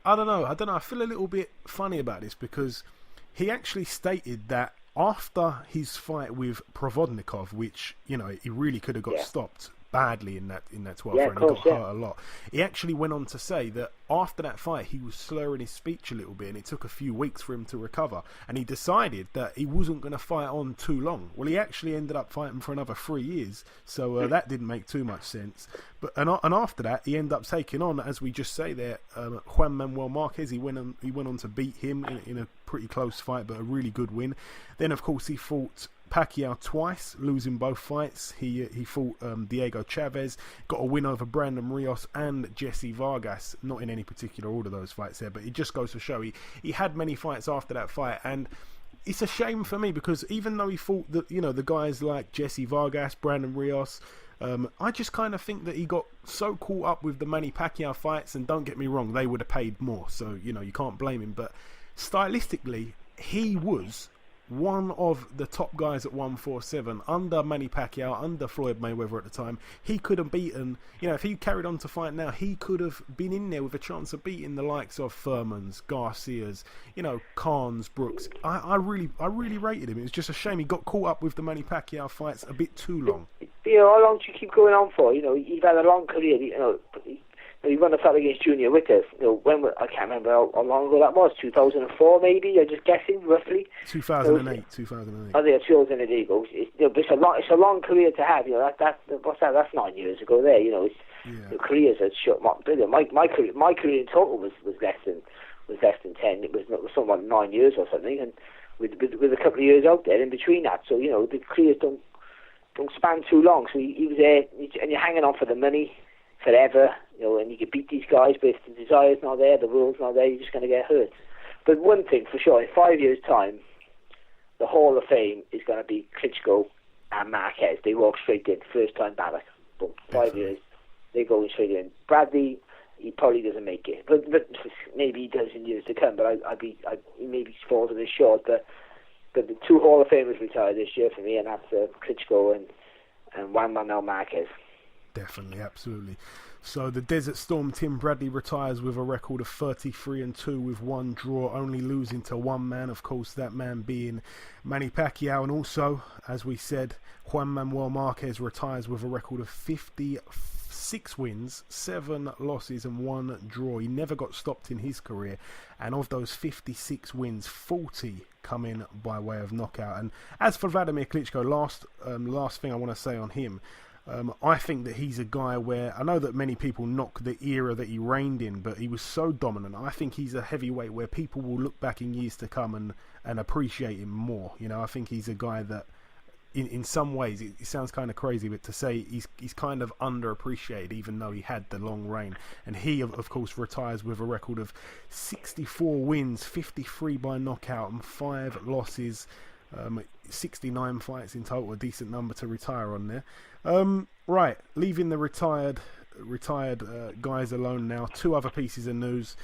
I feel a little bit funny about this, because he actually stated that after his fight with Provodnikov, which he really could have got stopped badly in that 12th round. He got hurt a lot. He actually went on to say that after that fight he was slurring his speech a little bit, and it took a few weeks for him to recover, and he decided that he wasn't going to fight on too long. Well, he actually ended up fighting for another 3 years, so that didn't make too much sense. But and after that he ended up taking on, as we just say there, Juan Manuel Marquez. He went on to beat him in a pretty close fight, but a really good win. Then of course he fought Pacquiao twice, losing both fights. He fought Diego Chavez, got a win over Brandon Rios and Jesse Vargas, not in any particular order those fights there, but it just goes to show he had many fights after that fight. And it's a shame for me, because even though he fought the guys like Jesse Vargas, Brandon Rios, I just kind of think that he got so caught up with the Manny Pacquiao fights, and don't get me wrong, they would have paid more, so you can't blame him, but stylistically he was one of the top guys at 147 under Manny Pacquiao, under Floyd Mayweather at the time. He could have beaten, if he carried on to fight now, he could have been in there with a chance of beating the likes of Furman's, Garcia's, Khan's, Brooks. I really rated him. It was just a shame he got caught up with the Manny Pacquiao fights a bit too long. How long do you keep going on for? You've had a long career. He won the fight against Junior Wicker. I can't remember how long ago that was. 2004, maybe. I'm just guessing, roughly. 2008. Oh, yeah, 2008. It's a long career to have. What's that? That's 9 years ago. There, the careers are short. My career in total was less than 10. It was somewhat 9 years or something. And with a couple of years out there in between that. So, you know, the careers don't span too long. So he was there, and you're hanging on for the money forever, you know, and you can beat these guys, but if the desire's not there, the will's not there, you're just going to get hurt. But one thing for sure, in 5 years' time, the Hall of Fame is going to be Klitschko and Marquez. They walk straight in, first time ballot. Boom, 5 years, they go straight in. Bradley, he probably doesn't make it, but maybe he does in years to come. But he maybe falls a bit short. But the two Hall of Famers retired this year for me, and that's Klitschko and Juan Manuel Marquez. Definitely, absolutely. So the Desert Storm Tim Bradley retires with a record of 33-2 with one draw, only losing to one man, of course, that man being Manny Pacquiao. And also, as we said, Juan Manuel Marquez retires with a record of 56 wins, 7 losses and 1 draw. He never got stopped in his career, and of those 56 wins, 40 come in by way of knockout. And as for Vladimir Klitschko, last thing I want to say on him, I think that he's a guy where, I know that many people knock the era that he reigned in, but he was so dominant. I think he's a heavyweight where people will look back in years to come and appreciate him more. You know, I think he's a guy that, in some ways, it sounds kind of crazy, but to say he's kind of underappreciated, even though he had the long reign. And he, of course, retires with a record of 64 wins, 53 by knockout, and 5 losses. 69 fights in total, a decent number to retire on there. Right, leaving the retired guys alone now. 2 other pieces of news.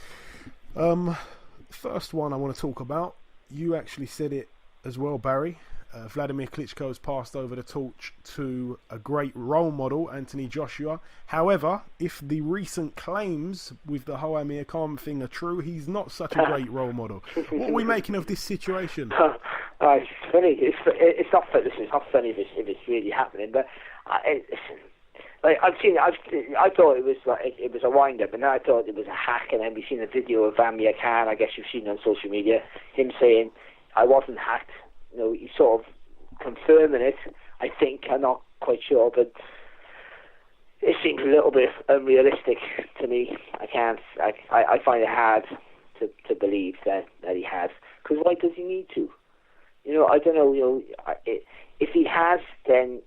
First one I want to talk about, you actually said it as well, Barry. Vladimir Klitschko has passed over the torch to a great role model, Anthony Joshua. However, if the recent claims with the whole Amir Khan thing are true, he's not such a great role model. What are we making of this situation? It's funny. It's not funny. It's not funny if it's really happening. But I've seen it. I thought it was a wind up, and then I thought it was a hack. And then we've seen a video of Amir Khan. I guess you've seen it on social media. Him saying, "I wasn't hacked." You know, he's sort of confirming it. I think, I'm not quite sure, but it seems a little bit unrealistic to me. I find it hard to believe that he has. Because why does he need to? You know, I don't know. You know, if he has, then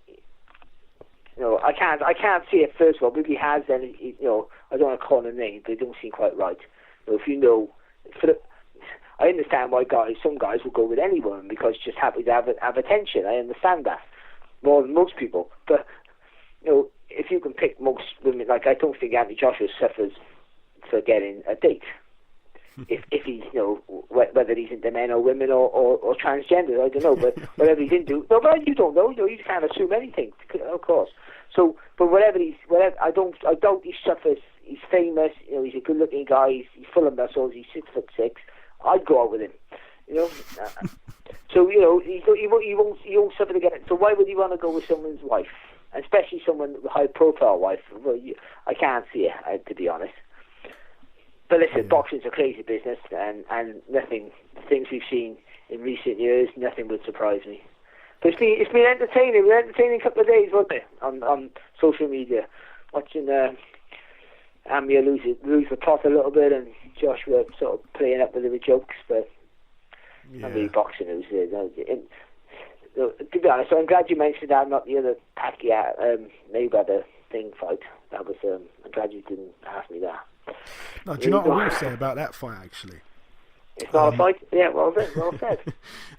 you know, I can't see it. First of all, if he has, then you know, I don't want to call him a name, but it don't seem quite right. You know, if you know, I understand why some guys will go with any woman because just happy to have attention. I understand that more than most people. But you know, if you can pick most women, like I don't think Anthony Joshua suffers for getting a date. If he's, you know, whether he's into men or women or transgender, I don't know. But whatever he's into, no, but you don't know. You know, you can't assume anything, of course. So, but whatever I doubt he suffers. He's famous. You know, he's a good-looking guy. He's full of muscles. He's 6'6". I'd go out with him, you know. So you know he won't suffer to get it. So why would he want to go with someone's wife, especially someone with a high-profile wife? Well, I can't see it, to be honest. But listen, boxing's a crazy business, and nothing. Things we've seen in recent years, nothing would surprise me. But it's been entertaining. We're entertaining a couple of days, wasn't it, on social media, watching Amir lose the plot a little bit, and Joshua sort of playing up with the jokes, but not really boxing news. To be honest, I'm glad you mentioned that, not the other Pacquiao Mayweather thing fight. That was I'm glad you didn't ask me that. No, do you know what I will say about that fight, actually? It's not a fight? Yeah, well said.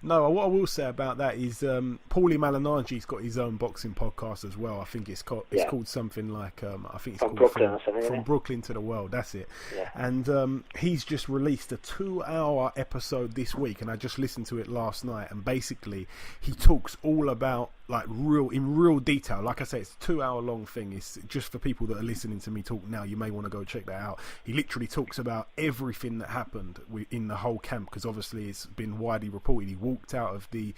No, what I will say about that is Paulie Malignaggi's got his own boxing podcast as well. I think it's called something like I think it's from called Brooklyn From Brooklyn to the World. That's it. Yeah. And he's just released a 2-hour episode this week, and I just listened to it last night. And basically, he talks all about in real detail. Like I say, it's a 2-hour long thing. It's just for people that are listening to me talk now. You may want to go check that out. He literally talks about everything that happened in the whole camp, because obviously it's been widely reported he walked out of the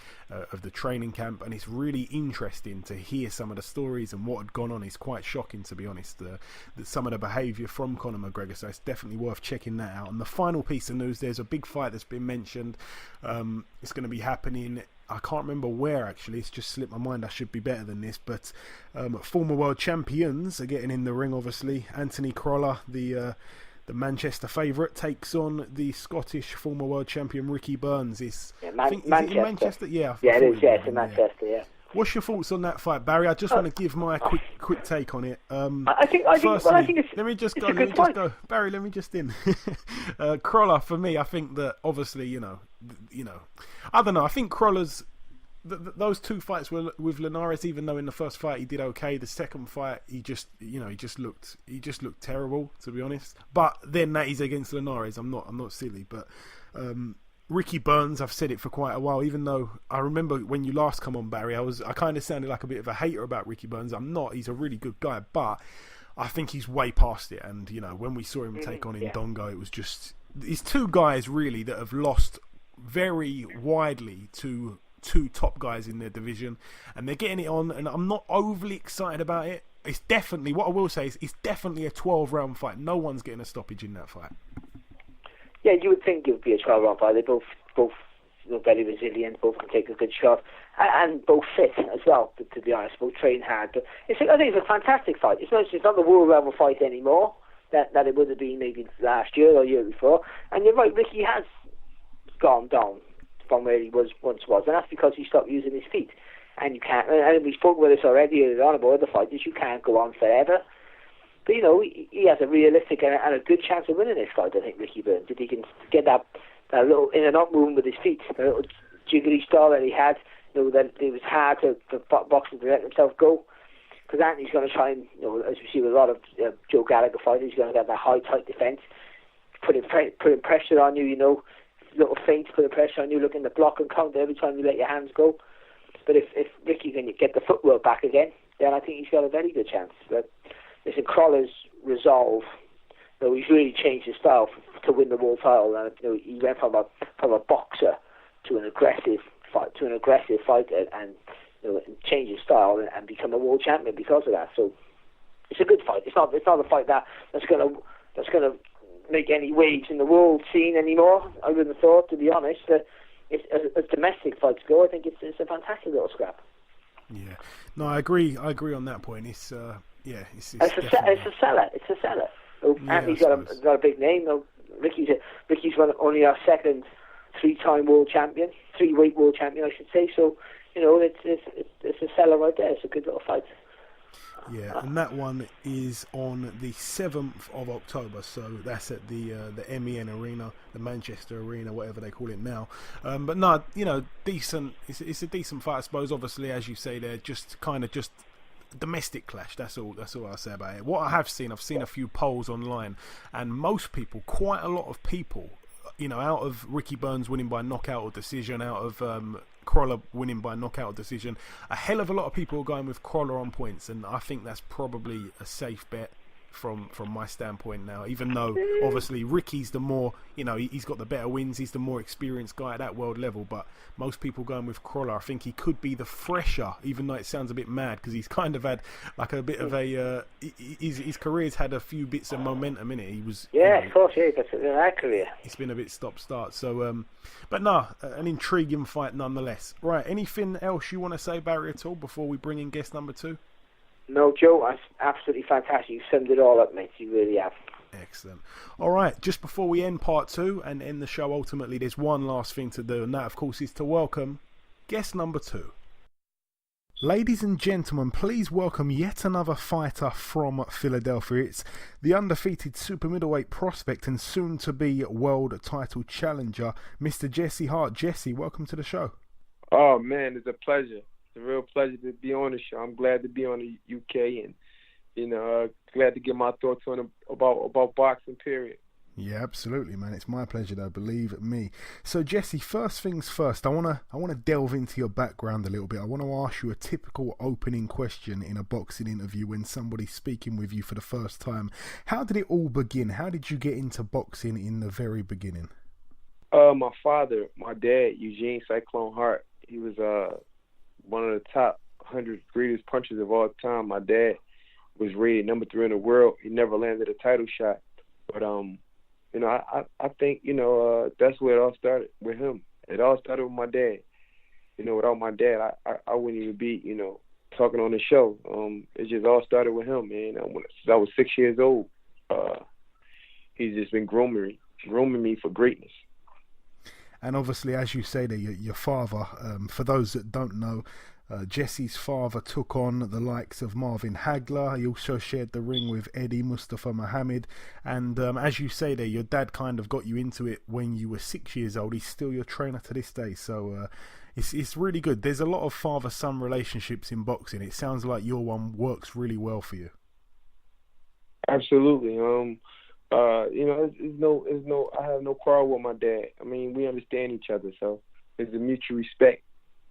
training camp, and it's really interesting to hear some of the stories and what had gone on. It's quite shocking, to be honest, some of the behaviour from Conor McGregor, so it's definitely worth checking that out. And the final piece of news, there's a big fight that's been mentioned. It's going to be happening, I can't remember where, actually. It's just slipped my mind. I should be better than this. But former world champions are getting in the ring, obviously. Anthony Crolla, the the Manchester favourite, takes on the Scottish former world champion Ricky Burns. Manchester. Is it in Manchester? Yeah, it is. Yeah, it's in Manchester. Yeah. What's your thoughts on that fight, Barry? I just want to give my quick take on it. I think it's. Let me just go, Barry. Let me just in. Crawler, for me, I think that obviously, you know, I don't know. I think Crawler's those two fights were with Linares. Even though in the first fight he did okay, the second fight he just looked terrible, to be honest. But then that is against Linares. I'm not silly, but. Ricky Burns, I've said it for quite a while, even though I remember when you last come on, Barry, I kind of sounded like a bit of a hater about Ricky Burns. I'm not. He's a really good guy, but I think he's way past it. And, you know, when we saw him take on Indongo, it was just... It's two guys, really, that have lost very widely to two top guys in their division, and they're getting it on, and I'm not overly excited about it. It's definitely, what I will say is, it's definitely a 12-round fight. No one's getting a stoppage in that fight. Yeah, you would think it would be a 12-round fight. They both very resilient, both can take a good shot, and both fit as well, to be honest, both train hard. But I think it's a fantastic fight. It's not the world level fight anymore that it would have been maybe last year or year before. And you're right, Ricky has gone down from where he once was, and that's because he stopped using his feet. And you can't, and we spoke about this already on about the fight, is you can't go on forever. But, you know, he has a realistic and a good chance of winning this fight, I think, Ricky Burns. If he can get that little in and out movement with his feet, the little jiggly style that he had, you know, that it was hard for boxing to let himself go. Because Anthony's going to try and, you know, as we see with a lot of Joe Gallagher fighters, he's going to get that high, tight defence, putting pressure on you, you know, little feints, putting pressure on you, looking to block and counter every time you let your hands go. But if Ricky can get the footwork back again, then I think he's got a very good chance. But listen, Crawler's resolve, you know, he's really changed his style to win the world title. And you know, he went from a boxer to an aggressive fighter, and you know, change his style and become a world champion because of that. So it's a good fight. It's not a fight that's gonna make any waves in the world scene anymore. I wouldn't have thought, to be honest. As domestic fights go, I think it's a fantastic little scrap. Yeah, no, I agree on that point. It's a seller. It's a seller. So yeah, Anthony's got a big name. No, Ricky's only our second three-weight world champion, I should say. So, you know, it's a seller right there. It's a good little fight. Yeah, and that one is on the 7th of October, so that's at the MEN Arena, the Manchester Arena, whatever they call it now. But no, you know, decent. It's a decent fight, I suppose. Obviously, as you say, they're just domestic clash. That's all I'll say about it. What I've seen a few polls online, and most people, quite a lot of people, you know, out of Ricky Burns winning by knockout or decision, out of Crawler winning by knockout or decision, a hell of a lot of people are going with Crawler on points, and I think that's probably a safe bet from my standpoint now, even though obviously Ricky's the more, you know, he's got the better wins, he's the more experienced guy at that world level, but most people going with Crawler. I think he could be the fresher, even though it sounds a bit mad, because he's kind of had like a bit of a his career's had a few bits of momentum in it. He was, of course, that's that career. It's been a bit stop-start, so but no, an intriguing fight nonetheless. Right, anything else you want to say, Barry, at all before we bring in guest number 2? No, Joe, that's absolutely fantastic. You've summed it all up, mate. You really have. Excellent. All right, just before we end part 2 and end the show, ultimately, there's one last thing to do, and that, of course, is to welcome guest number 2. Ladies and gentlemen, please welcome yet another fighter from Philadelphia. It's the undefeated super-middleweight prospect and soon-to-be world title challenger, Mr. Jesse Hart. Jesse, welcome to the show. Oh, man, it's a pleasure. It's a real pleasure to be on the show. I'm glad to be on the UK and, you know, glad to get my thoughts on about boxing, period. Yeah, absolutely, man. It's my pleasure, though, believe me. So, Jesse, first things first, I wanna delve into your background a little bit. I want to ask you a typical opening question in a boxing interview when somebody's speaking with you for the first time. How did it all begin? How did you get into boxing in the very beginning? My father, my dad, Eugene Cyclone Hart, he was one of the top 100 greatest punchers of all time. My dad was rated number 3 in the world. He never landed a title shot. But, you know, I think, you know, that's where it all started with him. It all started with my dad. You know, without my dad, I wouldn't even be, you know, talking on the show. It just all started with him, man. Since I was 6 years old, he's just been grooming me for greatness. And obviously, as you say there, your father, for those that don't know, Jesse's father took on the likes of Marvin Hagler. He also shared the ring with Eddie Mustafa Muhammad. And as you say there, your dad kind of got you into it when you were 6 years old. He's still your trainer to this day. So it's really good. There's a lot of father-son relationships in boxing. It sounds like your one works really well for you. Absolutely. I have no quarrel with my dad. I mean, we understand each other, so there's a mutual respect,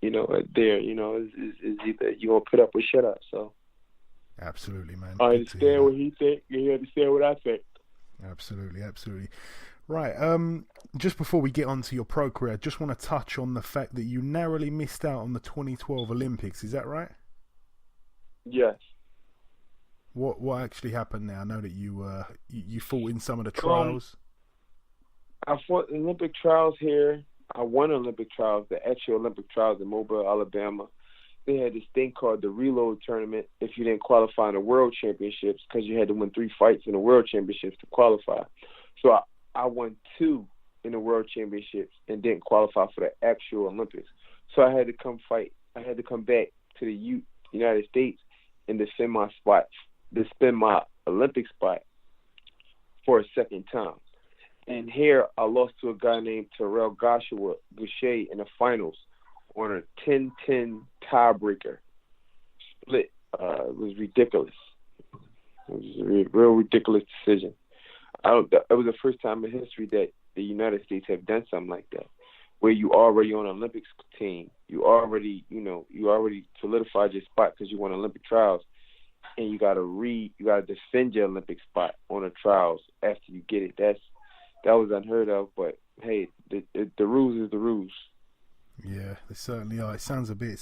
there. Is either you gonna put up or shut up. So absolutely, man. I understand what he think, and he understand what I think. Absolutely. Right. Just before we get on to your pro career, I just want to touch on the fact that you narrowly missed out on the 2012 Olympics. Is that right? Yes. What actually happened there? I know that you fought in some of the trials. I fought Olympic trials here. I won Olympic trials, the actual Olympic trials in Mobile, Alabama. They had this thing called the reload tournament if you didn't qualify in the world championships, because you had to win 3 fights in the world championships to qualify. So I won 2 in the world championships and didn't qualify for the actual Olympics. So I had to come back to the United States and defend my Olympic spot for a second time. And here I lost to a guy named Terrell Gaucher in the finals on a 10-10 tiebreaker split. It was ridiculous. It was a real ridiculous decision. It was the first time in history that the United States have done something like that, where you already on an Olympics team. You already solidified your spot because you won Olympic trials, and you gotta defend your Olympic spot on the trials after you get it. That was unheard of, but hey, the rules is the rules. Yeah, they certainly are. It sounds a bit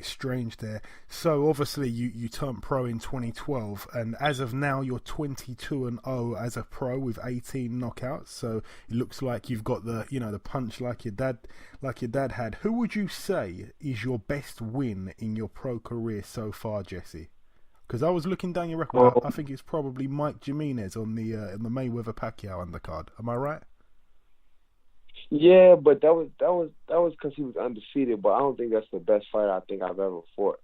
strange there. So obviously you turned pro in 2012, and as of now you're 22-0 as a pro with 18 knockouts. So it looks like you've got the punch like your dad had. Who would you say is your best win in your pro career so far, Jesse? Because I was looking down your record. I think it's probably Mike Jimenez on the Mayweather-Pacquiao undercard. Am I right? Yeah, but that was because he was undefeated. But I don't think that's the best fight I think I've ever fought.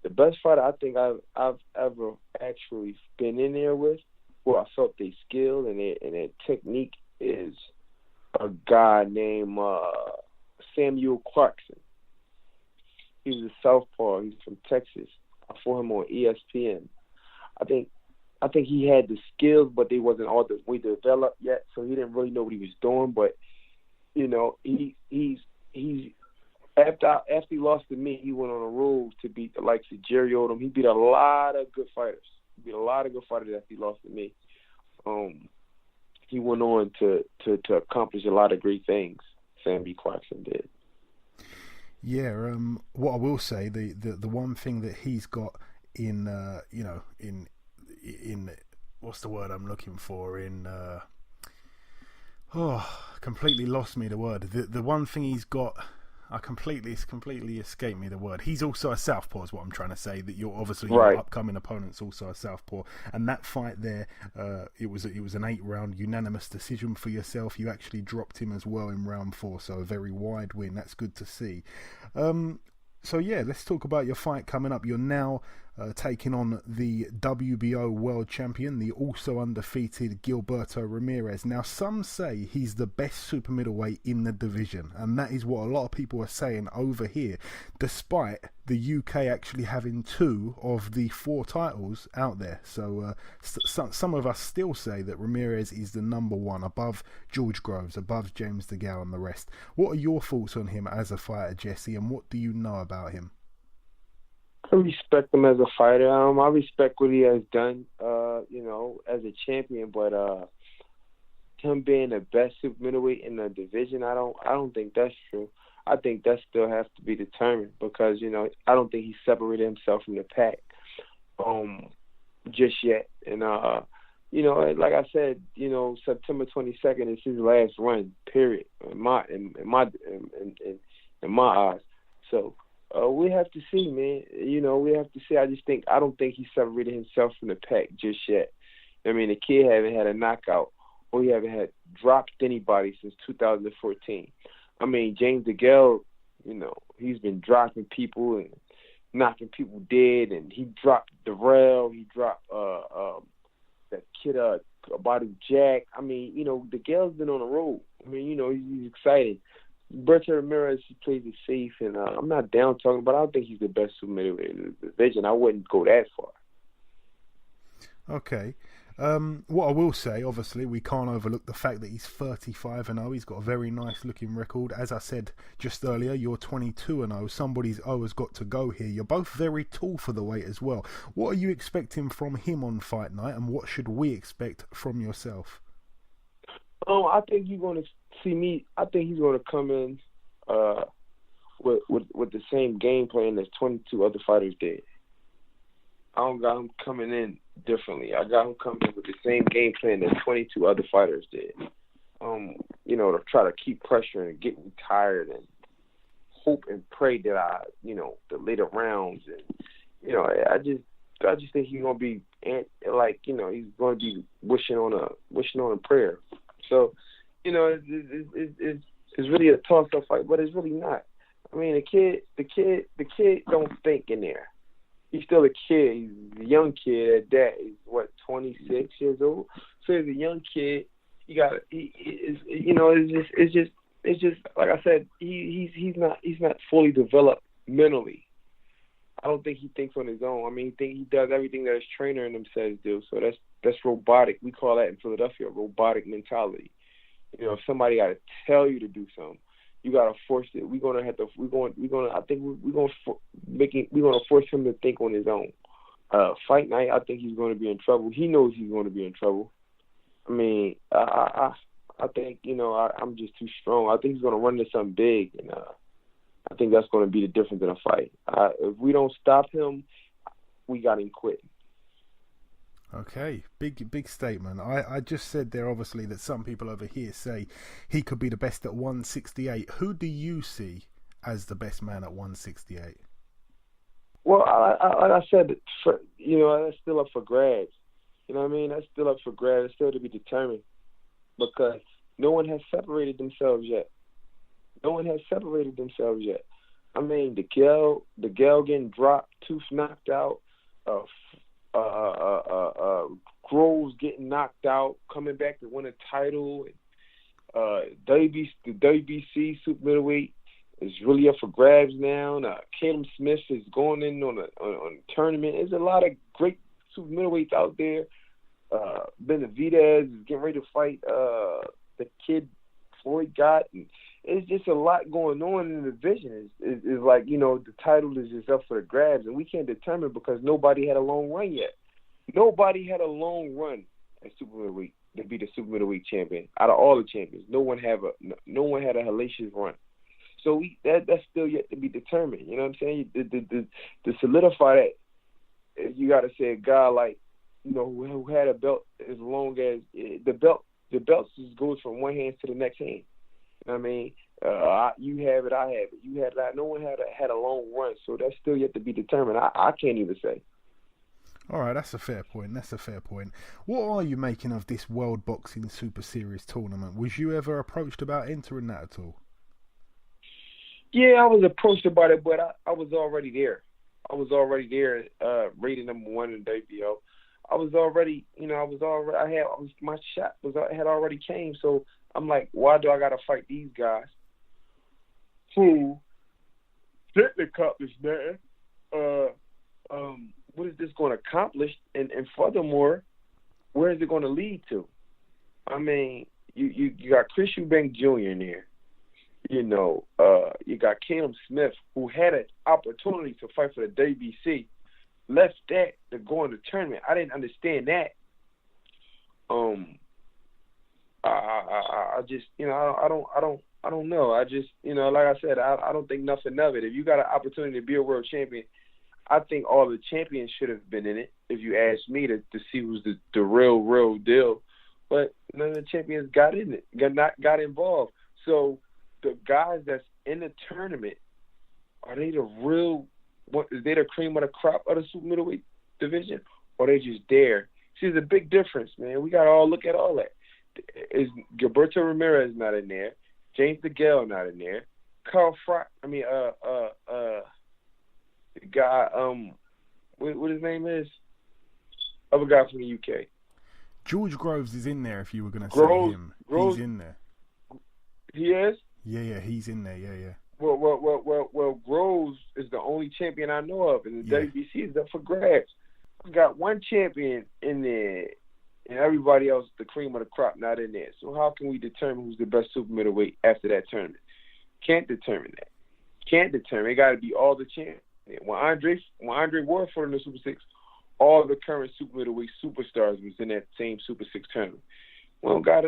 The best fight I think I've ever actually been in there with, where I felt their skill and their technique, is a guy named Samuel Clarkson. He was a southpaw. He's from Texas. I fought him on ESPN. I think he had the skills, but they wasn't all the way developed yet, so he didn't really know what he was doing. But he's after he lost to me, he went on a roll to beat the likes of Jerry Odom. He beat a lot of good fighters. After he lost to me. He went on to accomplish a lot of great things. Sammy Clarkson did. Yeah, what I will say, the one thing that he's got in what's the word I'm looking for, completely lost me the word. The one thing he's got, it's completely escaped me the word. He's also a southpaw is what I'm trying to say, that you're obviously right. Your upcoming opponent's also a southpaw. And that fight there, it was an 8-round unanimous decision for yourself. You actually dropped him as well in round 4, so a very wide win. That's good to see. So yeah, let's talk about your fight coming up. You're now taking on the WBO world champion, the also undefeated Gilberto Ramirez. Now, some say he's the best super middleweight in the division, and that is what a lot of people are saying over here, despite the UK actually having 2 of the 4 titles out there. So some of us still say that Ramirez is the number 1, above George Groves, above James DeGale and the rest. What are your thoughts on him as a fighter, Jesse, and what do you know about him? I respect him as a fighter. I respect what he has done, as a champion. But him being the best super middleweight in the division, I don't think that's true. I think that still has to be determined because I don't think he separated himself from the pack just yet. And like I said, September 22nd is his last run. Period. In my eyes. So. We have to see, man. We have to see. I don't think he separated himself from the pack just yet. I mean, the kid haven't had a knockout or he haven't had dropped anybody since 2014. I mean, James DeGale, you know, he's been dropping people and knocking people dead, and he dropped Darrell, he dropped that kid Badu Jack. I mean, you know, DeGale's been on the road. I mean, you know, he's exciting. Gilberto Ramirez, he plays it safe, and I'm not down talking, but I don't think he's the best super-middleweight in the division. I wouldn't go that far. Okay. What I will say, obviously, we can't overlook the fact that he's 35-0. He's got a very nice looking record. As I said just earlier, you're 22-0. Somebody's has got to go here. You're both very tall for the weight as well. What are you expecting from him on fight night, and what should we expect from yourself? I think you're going to see me. I think he's going to come in with the same game plan as 22 other fighters did. I don't got him coming in differently. I got him coming in with the same game plan that 22 other fighters did. You know, to try to keep pressuring and get me tired and hope and pray that the later rounds, and you know, I just think he's gonna be like, you know, he's gonna be wishing on a prayer. So, you know, it's really a toss-up fight, but it's really not. I mean, the kid don't think in there. He's still a kid. He's a young kid at that. He's 26 years old. So he's a young kid. It's just like I said. He's not fully developed mentally. I don't think he thinks on his own. I mean, he does everything that his trainer and them says do. So that's robotic. We call that in Philadelphia robotic mentality. You know, if somebody got to tell you to do something, you gotta force it. We're gonna force him to think on his own. Fight night, I think he's gonna be in trouble. He knows he's gonna be in trouble. I mean, I think, you know, I'm just too strong. I think he's gonna run into something big, and I think that's gonna be the difference in a fight. If we don't stop him, we got him quitting. Okay, big statement. I just said there, obviously, that some people over here say he could be the best at 168. Who do you see as the best man at 168? Well, like I said, you know, that's still up for grabs. You know what I mean? That's still up for grabs. It's still to be determined, because no one has separated themselves yet. I mean, the Gale getting dropped, Tooth knocked out, Groves getting knocked out, coming back to win a title. The WBC super middleweight is really up for grabs now. Caleb Smith is going in on a tournament. There's a lot of great super middleweights out there. Benavidez is getting ready to fight the kid Floyd got. And it's just a lot going on in the division. It's like, you know, the title is just up for the grabs, and we can't determine because nobody had a long run yet. Nobody had a long run at super middleweight to be the super middleweight champion. Out of all the champions, no one had a hellacious run. So that's still yet to be determined. You know what I'm saying? To solidify that, you got to say a guy like, you know, who had a belt as long as the belt just goes from one hand to the next hand. You know what I mean? You have it, I have it. You had that. No one had a long run, so that's still yet to be determined. I can't even say. All right, that's a fair point. What are you making of this World Boxing Super Series tournament? Was you ever approached about entering that at all? Yeah, I was approached about it, but I was already there. Rated number 1 in WBO. My shot had already came. So I'm like, why do I got to fight these guys who didn't accomplish that? What is this going to accomplish? And furthermore, where is it going to lead to? I mean, you got Chris Eubank Jr. in there. You know, you got Caleb Smith, who had an opportunity to fight for the WBC, left that to go in the tournament. I didn't understand that. I just, you know, I don't know. I just, you know, like I said, I don't think nothing of it. If you got an opportunity to be a world champion, I think all the champions should have been in it, if you ask me, to see who's the real deal. But none of the champions got in it, got involved. So the guys that's in the tournament, are they the real? Is they the cream of the crop of the super middleweight division, or are they just there See, there's a big difference, man. We got to all look at all that. Is Gilberto Ramirez not in there? James DeGale not in there? Carl Fry, the guy, what his name is? Other guy from the UK. George Groves is in there. If you were going to say him, he's in there. He is? Yeah, he's in there. Yeah. Well, Groves is the only champion I know of, and the WBC is up for grabs. We got one champion in there, and everybody else, the cream of the crop, not in there. So how can we determine who's the best super middleweight after that tournament? Can't determine that. It got to be all the champions. When Andre won for the Super 6, all the current super middleweight superstars was in that same Super 6 tournament. We don't got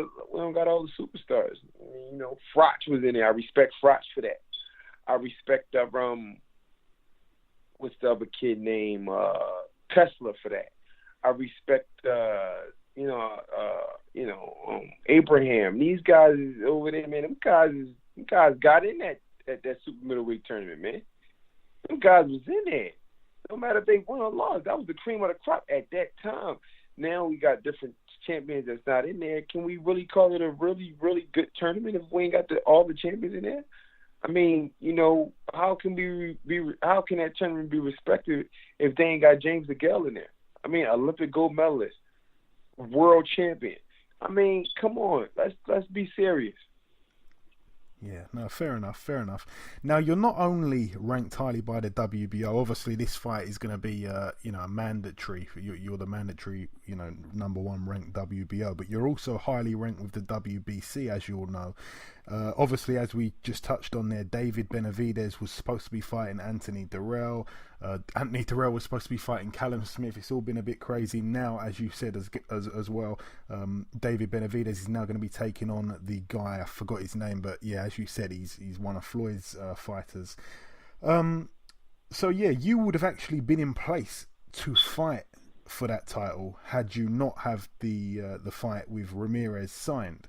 all the superstars. You know, Froch was in there. I respect Froch for that. I respect what's the other kid named Tesla for that. I respect Abraham. These guys over there, man. Them guys got in that super middleweight tournament, man. Them guys was in there. No matter if they won or lost, that was the cream of the crop at that time. Now we got different champions that's not in there. Can we really call it a really, really good tournament if we ain't got all the champions in there? I mean, you know, how can that tournament be respected if they ain't got James DeGale in there? I mean, Olympic gold medalist, world champion. I mean, come on, let's be serious. Yeah, no, fair enough. Now, you're not only ranked highly by the WBO. Obviously, this fight is going to be, a mandatory. You're the mandatory, number one ranked WBO. But you're also highly ranked with the WBC, as you all know. Obviously, as we just touched on there, David Benavidez was supposed to be fighting Anthony Dirrell. Anthony Dirrell was supposed to be fighting Callum Smith. It's all been a bit crazy now, as you said as well. David Benavidez is now going to be taking on the guy, I forgot his name, but yeah, as you said, he's one of Floyd's fighters. So yeah, you would have actually been in place to fight for that title had you not have the fight with Ramirez signed.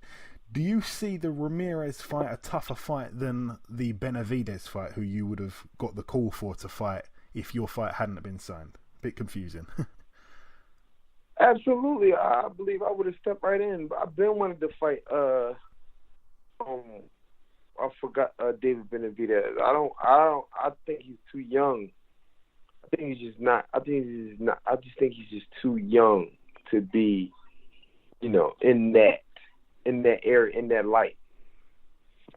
Do you see the Ramirez fight a tougher fight than the Benavidez fight, who you would have got the call for to fight if your fight hadn't been signed? Bit confusing. Absolutely. I believe I would have stepped right in. I've been wanting to fight I forgot David Benavidez. I think he's too young. I just think he's just too young to be, in that area, in that light.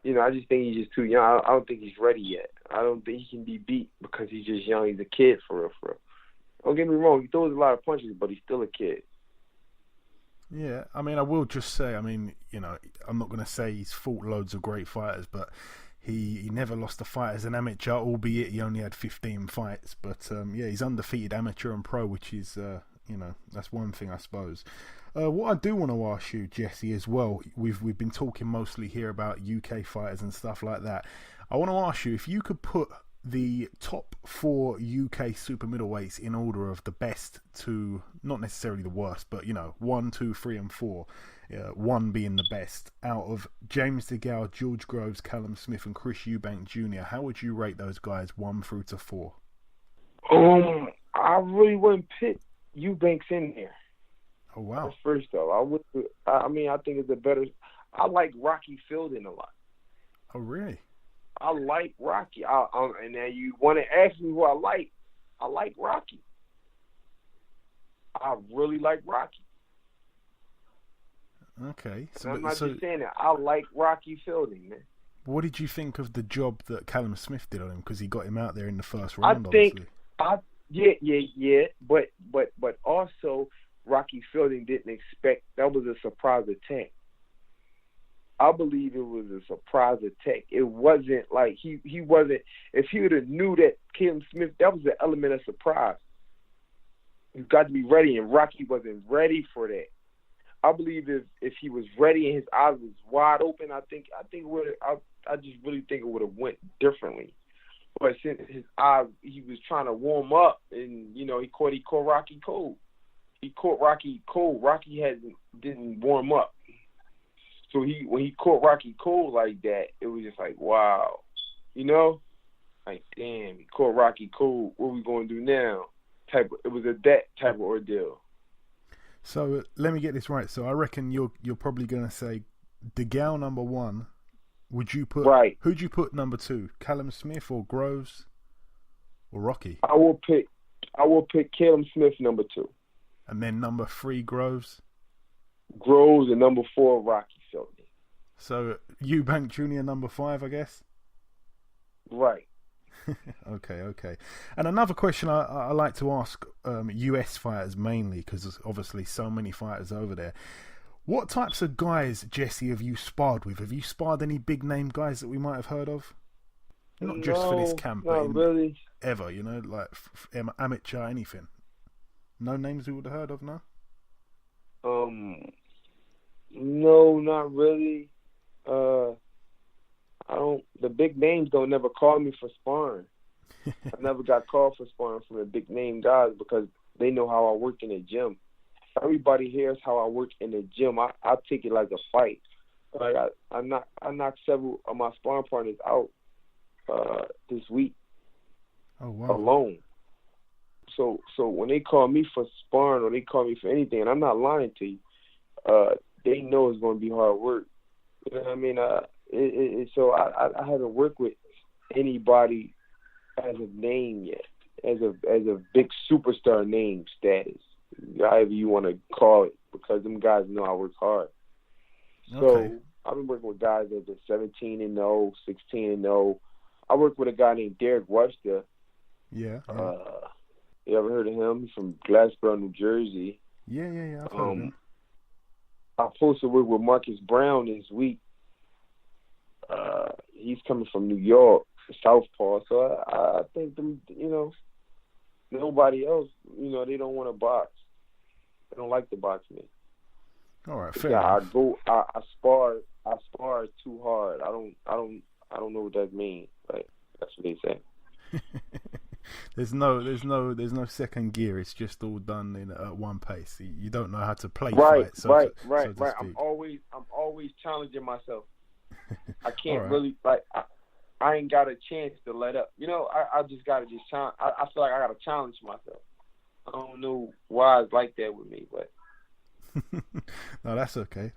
I just think he's just too young. I don't think he's ready yet. I don't think he can be beat because he's just young. He's a kid for real. Don't get me wrong. He throws a lot of punches, but he's still a kid. Yeah, I mean, I will just say, I'm not going to say he's fought loads of great fighters, but he never lost a fight as an amateur, albeit he only had 15 fights. But he's undefeated amateur and pro, which is, that's one thing, I suppose. What I do want to ask you, Jesse, as well, we've been talking mostly here about UK fighters and stuff like that. I want to ask you if you could put the top 4 UK super middleweights in order of the best to, not necessarily the worst, but 1, 2, 3 and 4, 1 being the best, out of James DeGale, George Groves, Callum Smith and Chris Eubank Jr., how would you rate those guys 1 through to 4? I really wouldn't put Eubanks in there. Oh wow! First off, I think it's a better. I like Rocky Fielding a lot. Oh really? I like Rocky. And now you want to ask me who I like? I like Rocky. I really like Rocky. Okay, I'm not just saying that. I like Rocky Fielding, man. What did you think of the job that Callum Smith did on him? Because he got him out there in the first round. Obviously. But also. Rocky Fielding didn't expect, that was a surprise attack. I believe it was a surprise attack. It wasn't like he wasn't, if he would have knew that Callum Smith, that was an element of surprise. You've got to be ready, and Rocky wasn't ready for that. I believe if he was ready and his eyes was wide open, I just really think it would have went differently. But since his eyes, he was trying to warm up, and he caught Rocky cold. He caught Rocky cold. Rocky didn't warm up. So when he caught Rocky cold like that, it was just like, wow. Like, damn, he caught Rocky cold. What are we going to do now? It was that type of ordeal. So let me get this right. So I reckon you're probably going to say DeGale number 1. Would you put right? Who'd you put number 2? Callum Smith or Groves or Rocky? I will pick Callum Smith number 2. And then number 3 Groves. Groves, and number 4 Rocky Felton. So Eubank Jr. number 5, I guess. Right. Okay. And another question I like to ask US fighters mainly, because there's obviously so many fighters over there. What types of guys, Jesse, have you sparred with? Have you sparred any big name guys that we might have heard of? Not just for this camp, but really. Ever, like amateur, anything. No names we would have heard of, no? No, not really. The big names don't never call me for sparring. I never got called for sparring from the big name guys because they know how I work in the gym. Everybody hears how I work in the gym. I take it like a fight. Like I knocked several of my sparring partners out this week. Oh, wow. Alone. So when they call me for sparring or they call me for anything, and I'm not lying to you, they know it's going to be hard work. You know what I mean? So I haven't worked with anybody as a name yet, as a big superstar name status, however you want to call it, because them guys know I work hard. Okay. So I've been working with guys that are 17-0, 16-0. I worked with a guy named Derek Webster. Yeah. You ever heard of him? He's from Glassboro, New Jersey. Yeah. I've heard of him. I'm supposed to work with Marcus Brown this week. He's coming from New York, Southpaw. So I think them, nobody else, they don't want to box. They don't like to box me. All right, fair enough. I spar too hard. I don't know what that means. Like, that's what they say. There's no second gear. It's just all done in at one pace. You don't know how to play fight. Right. I'm always challenging myself. I can't really I ain't got a chance to let up. I just gotta challenge. I feel like I gotta challenge myself. I don't know why it's like that with me, but no, that's okay.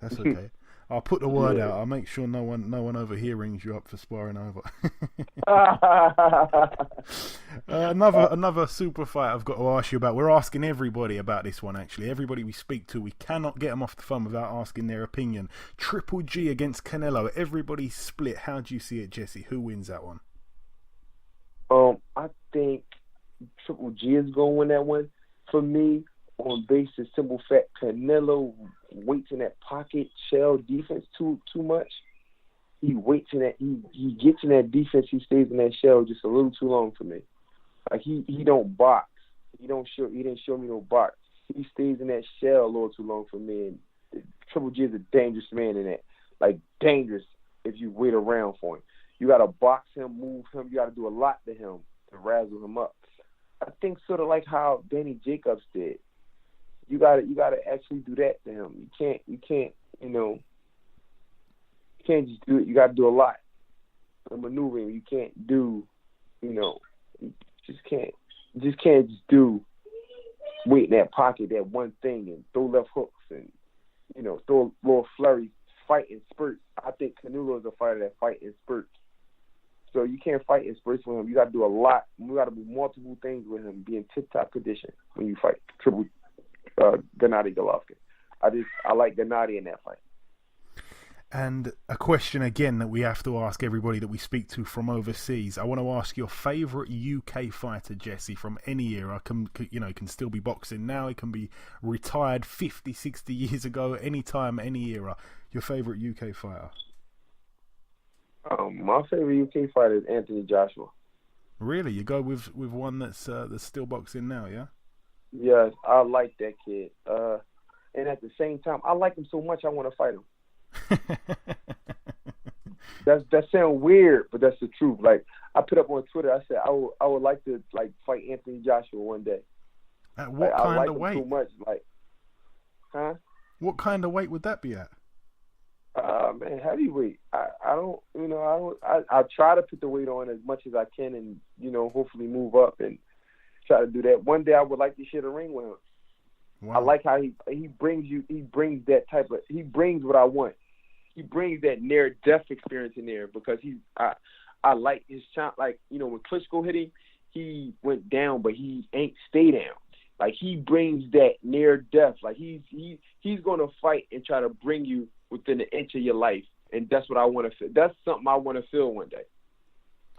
I'll put the word out. I'll make sure no one over here rings you up for sparring over. Another super fight I've got to ask you about. We're asking everybody about this one, actually. Everybody we speak to, we cannot get them off the phone without asking their opinion. Triple G against Canelo. Everybody's split. How do you see it, Jesse? Who wins that one? I think Triple G is going to win that one. For me, on basis, simple fact, Canelo waits in that pocket shell defense too much. He waits in that. He gets in that defense. He stays in that shell just a little too long for me. Like he don't box. He didn't show me no box. He stays in that shell a little too long for me. And Triple G is a dangerous man in that. Like dangerous if you wait around for him. You got to box him, move him. You got to do a lot to him to razzle him up. I think sort of like how Danny Jacobs did. You gotta actually do that to him. You can't just do it. You gotta do a lot of maneuvering. You can't do, you just can't do wait in that pocket, that one thing, and throw left hooks and throw a little flurry, fight in spurts. I think Canelo is a fighter that fight in spurts. So you can't fight in spurts with him. You gotta do a lot. You gotta do multiple things with him. Be in tip-top condition when you fight Gennady Golovkin. I like Gennady in that fight. And a question again that we have to ask everybody that we speak to from overseas. I want to ask your favourite UK fighter, Jesse, from any era. Can still be boxing now. It can be retired 50, 60 years ago. Anytime, any era. Your favourite UK fighter? My favorite UK fighter is Anthony Joshua. Really? You go with one that's still boxing now, yeah? Yes, I like that kid. And at the same time, I like him so much I want to fight him. That sounds weird, but that's the truth. Like I put up on Twitter, I said I would like to fight Anthony Joshua one day. At what kind of weight? I like him so much. What kind of weight would that be at? Man, heavyweight. I try to put the weight on as much as I can, and hopefully move up and try to do that. One day I would like to share the ring with him. Wow. I like how he brings what I want. He brings that near death experience in there because I like his shot. Like, you know, when Klitschko hit him, he went down, but he ain't stay down. Like, he brings that near death. Like, he's going to fight and try to bring you within an inch of your life. And that's what I want to feel. That's something I want to feel one day.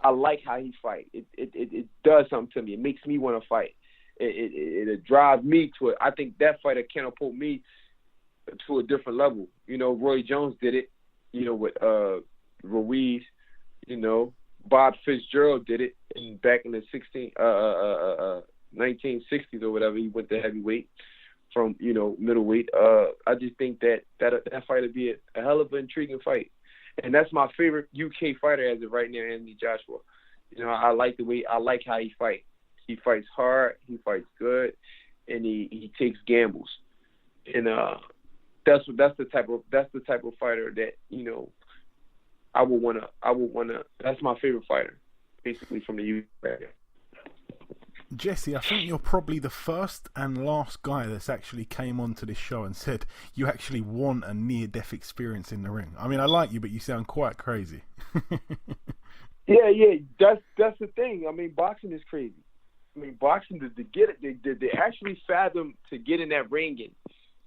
I like how he fight. It does something to me. It makes me want to fight. It drives me to it. I think that fighter catapulted me to a different level. You know, Roy Jones did it, you know, with Ruiz. You know, Bob Fitzgerald did it back in the 1960s or whatever. He went to heavyweight from, you know, middleweight. I just think that fight would be a hell of an intriguing fight. And that's my favorite UK fighter as of right now, Anthony Joshua. You know, I like how he fights. He fights hard, he fights good, and he takes gambles. And that's the type of fighter that, you know, I would wanna. That's my favorite fighter, basically, from the UK. Jesse, I think you're probably the first and last guy that's actually came onto this show and said you actually want a near-death experience in the ring. I mean, I like you, but you sound quite crazy. Yeah, that's the thing. I mean, boxing is crazy. I mean, boxing, to get it, they actually fathom to get in that ring and,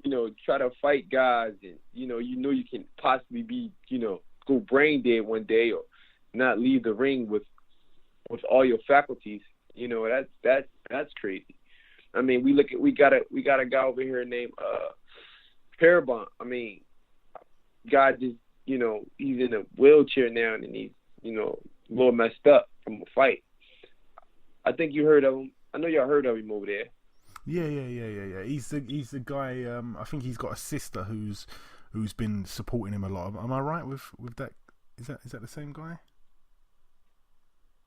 you know, try to fight guys, and, you know you can possibly be, you know, go brain dead one day or not leave the ring with all your faculties. You know, that's crazy. I mean, we got a guy over here named Parabon. I mean, guy just, you know, he's in a wheelchair now and he's, you know, a little messed up from a fight. I think you heard of him. I know y'all heard of him over there. Yeah. He's the guy. I think he's got a sister who's been supporting him a lot. Am I right with that? Is that the same guy?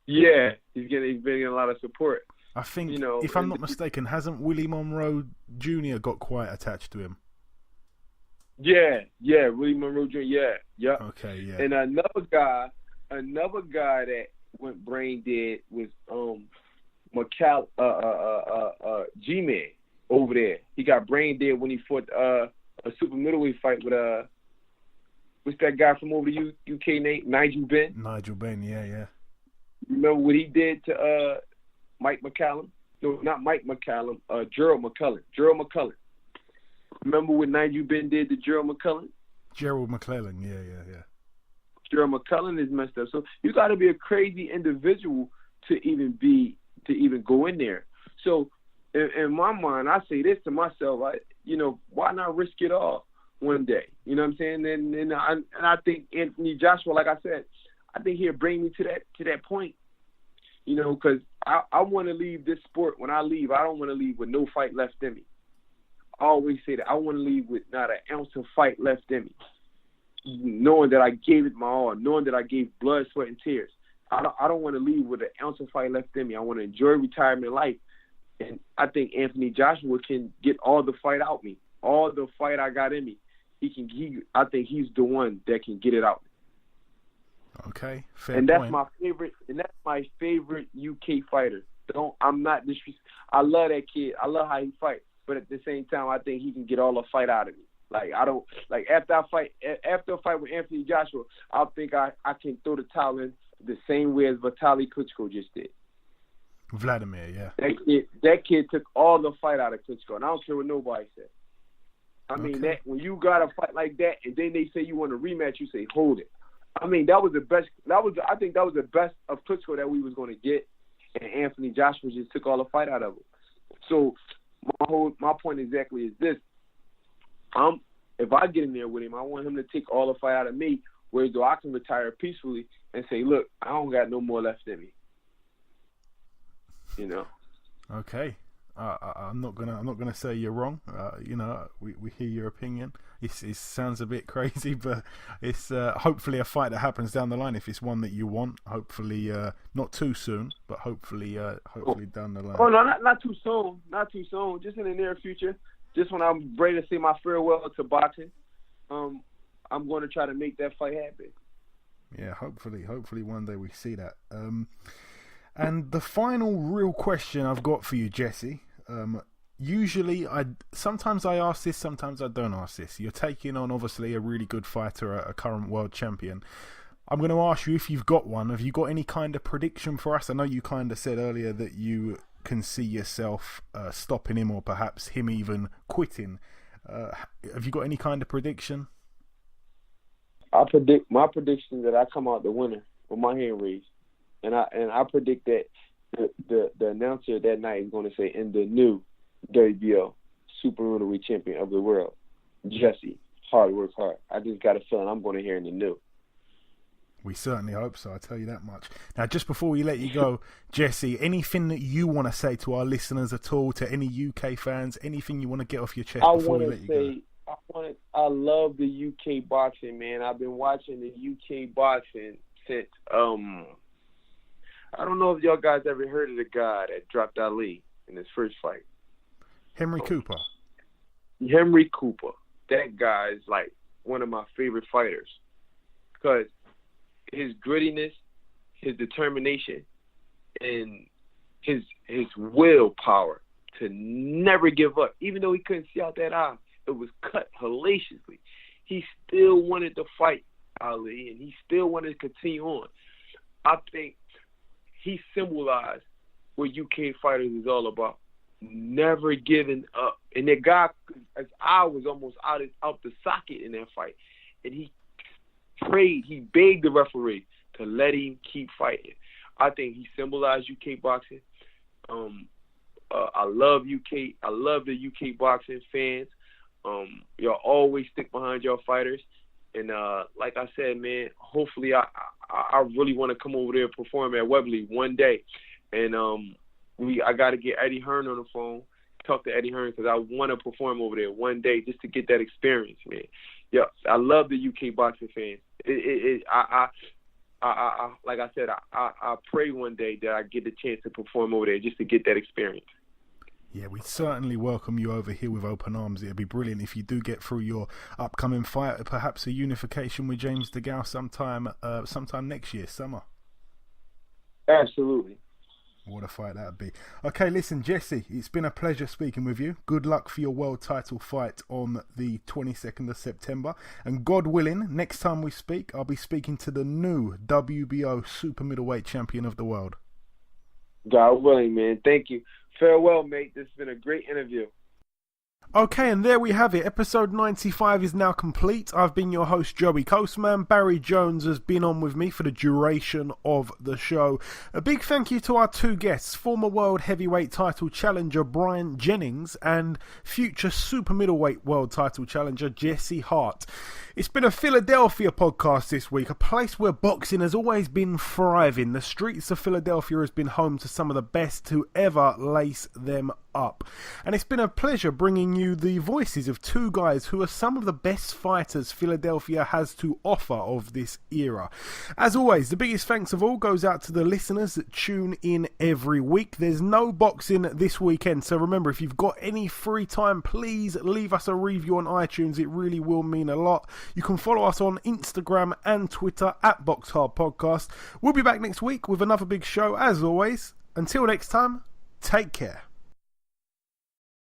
Yeah, he's been getting a lot of support. I think, you know, if I'm not mistaken, hasn't Willie Monroe Jr. got quite attached to him? Yeah, Willie Monroe Jr. Yeah. Okay, yeah. And another guy that went brain dead was G-Man over there. He got brain dead when he fought a super-middleweight fight with what's that guy from over the UK name? Nigel Benn. Nigel Benn, yeah. Remember what he did to Mike McCallum? No, not Mike McCallum. Gerald McCullen. Remember what Nigel Benn did to Gerald McCullen? Gerald McClellan, yeah. Gerald McCullen is messed up. So you got to be a crazy individual to even go in there. So in my mind, I say this to myself: why not risk it all one day? You know what I'm saying? And I think Anthony Joshua, like I said, I think he'll bring me to that point. You know, because I want to leave this sport. When I leave, I don't want to leave with no fight left in me. I always say that I want to leave with not an ounce of fight left in me, knowing that I gave it my all, knowing that I gave blood, sweat, and tears. I don't want to leave with an ounce of fight left in me. I want to enjoy retirement life, and I think Anthony Joshua can get all the fight out me, all the fight I got in me. I think he's the one that can get it out. Okay, fair and that's point. That's my favorite UK fighter. I'm not disrespectful. I love that kid. I love how he fights. But at the same time, I think he can get all the fight out of me. Like, I don't like after a fight with Anthony Joshua, I think I can throw the towel in the same way as Vitaly Klitschko just did. Vladimir, yeah. That kid took all the fight out of Klitschko, and I don't care what nobody said. I mean, that when you got a fight like that, and then they say you want a rematch, you say hold it. I mean, that was the best. I think that was the best of Klitschko that we was going to get, and Anthony Joshua just took all the fight out of him. So my point exactly is this: if I get in there with him, I want him to take all the fight out of me, whereas though I can retire peacefully and say, look, I don't got no more left in me. You know. Okay. I'm not gonna say you're wrong. We hear your opinion. It sounds a bit crazy, but it's hopefully a fight that happens down the line if it's one that you want. Hopefully, not too soon, but hopefully down the line. Oh no, not too soon. Not too soon. Just in the near future. Just when I'm ready to say my farewell to boxing, I'm going to try to make that fight happen. Yeah, hopefully one day we see that. And the final real question I've got for you, Jesse, usually sometimes I ask this, sometimes I don't ask this. You're taking on obviously a really good fighter, a current world champion. I'm going to ask you if you've got one. Have you got any kind of prediction for us? I know you kind of said earlier that you can see yourself stopping him, or perhaps him even quitting. Have you got any kind of prediction? My prediction is that I come out the winner with my hand raised, and I predict that the announcer that night is going to say, "In the new WBO super-middleweight champion of the world, Jesse, hard work hard." I just got a feeling I'm going to hear in the new. We certainly hope so, I'll tell you that much. Now, just before we let you go, Jesse, anything that you want to say to our listeners at all, to any UK fans, anything you want to get off your chest before we let you go? I love the UK boxing, man. I've been watching the UK boxing since, I don't know if y'all guys ever heard of the guy that dropped Ali in his first fight. Henry Cooper. Henry Cooper. That guy is like one of my favorite fighters because his grittiness, his determination, and his willpower to never give up. Even though he couldn't see out that eye, it was cut hellaciously. He still wanted to fight Ali, and he still wanted to continue on. I think he symbolized what UK fighters is all about. Never giving up. And that guy, his eye was almost out the socket in that fight. And he prayed, he begged the referee to let him keep fighting. I think he symbolized UK boxing. I love UK. I love the UK boxing fans. Y'all always stick behind y'all fighters. And like I said, man, hopefully I really want to come over there and perform at Wembley one day. And I got to get Eddie Hearn on the phone, talk to Eddie Hearn, because I want to perform over there one day just to get that experience, man. Yeah, I love the UK boxing fans. Like I said, I pray one day that I get the chance to perform over there just to get that experience. Yeah, we certainly welcome you over here with open arms. It'd be brilliant if you do get through your upcoming fight, perhaps a unification with James DeGale sometime next year, summer. Absolutely. What a fight that'd be. Okay, listen, Jesse, it's been a pleasure speaking with you. Good luck for your world title fight on the 22nd of September. And God willing, next time we speak, I'll be speaking to the new WBO super middleweight champion of the world. God willing, man. Thank you. Farewell, mate. This has been a great interview. Okay, and there we have it. Episode 95 is now complete. I've been your host, Joey Coastman. Barry Jones has been on with me for the duration of the show. A big thank you to our two guests, former world heavyweight title challenger Bryant Jennings and future super middleweight world title challenger Jesse Hart. It's been a Philadelphia podcast this week, a place where boxing has always been thriving. The streets of Philadelphia has been home to some of the best to ever lace them up. And it's been a pleasure bringing you the voices of two guys who are some of the best fighters Philadelphia has to offer of this era. As always, the biggest thanks of all goes out to the listeners that tune in every week. There's no boxing this weekend, so remember, if you've got any free time, please leave us a review on iTunes. It really will mean a lot. You can follow us on Instagram and Twitter at BoxHard Podcast. We'll be back next week with another big show as always. Until next time, take care.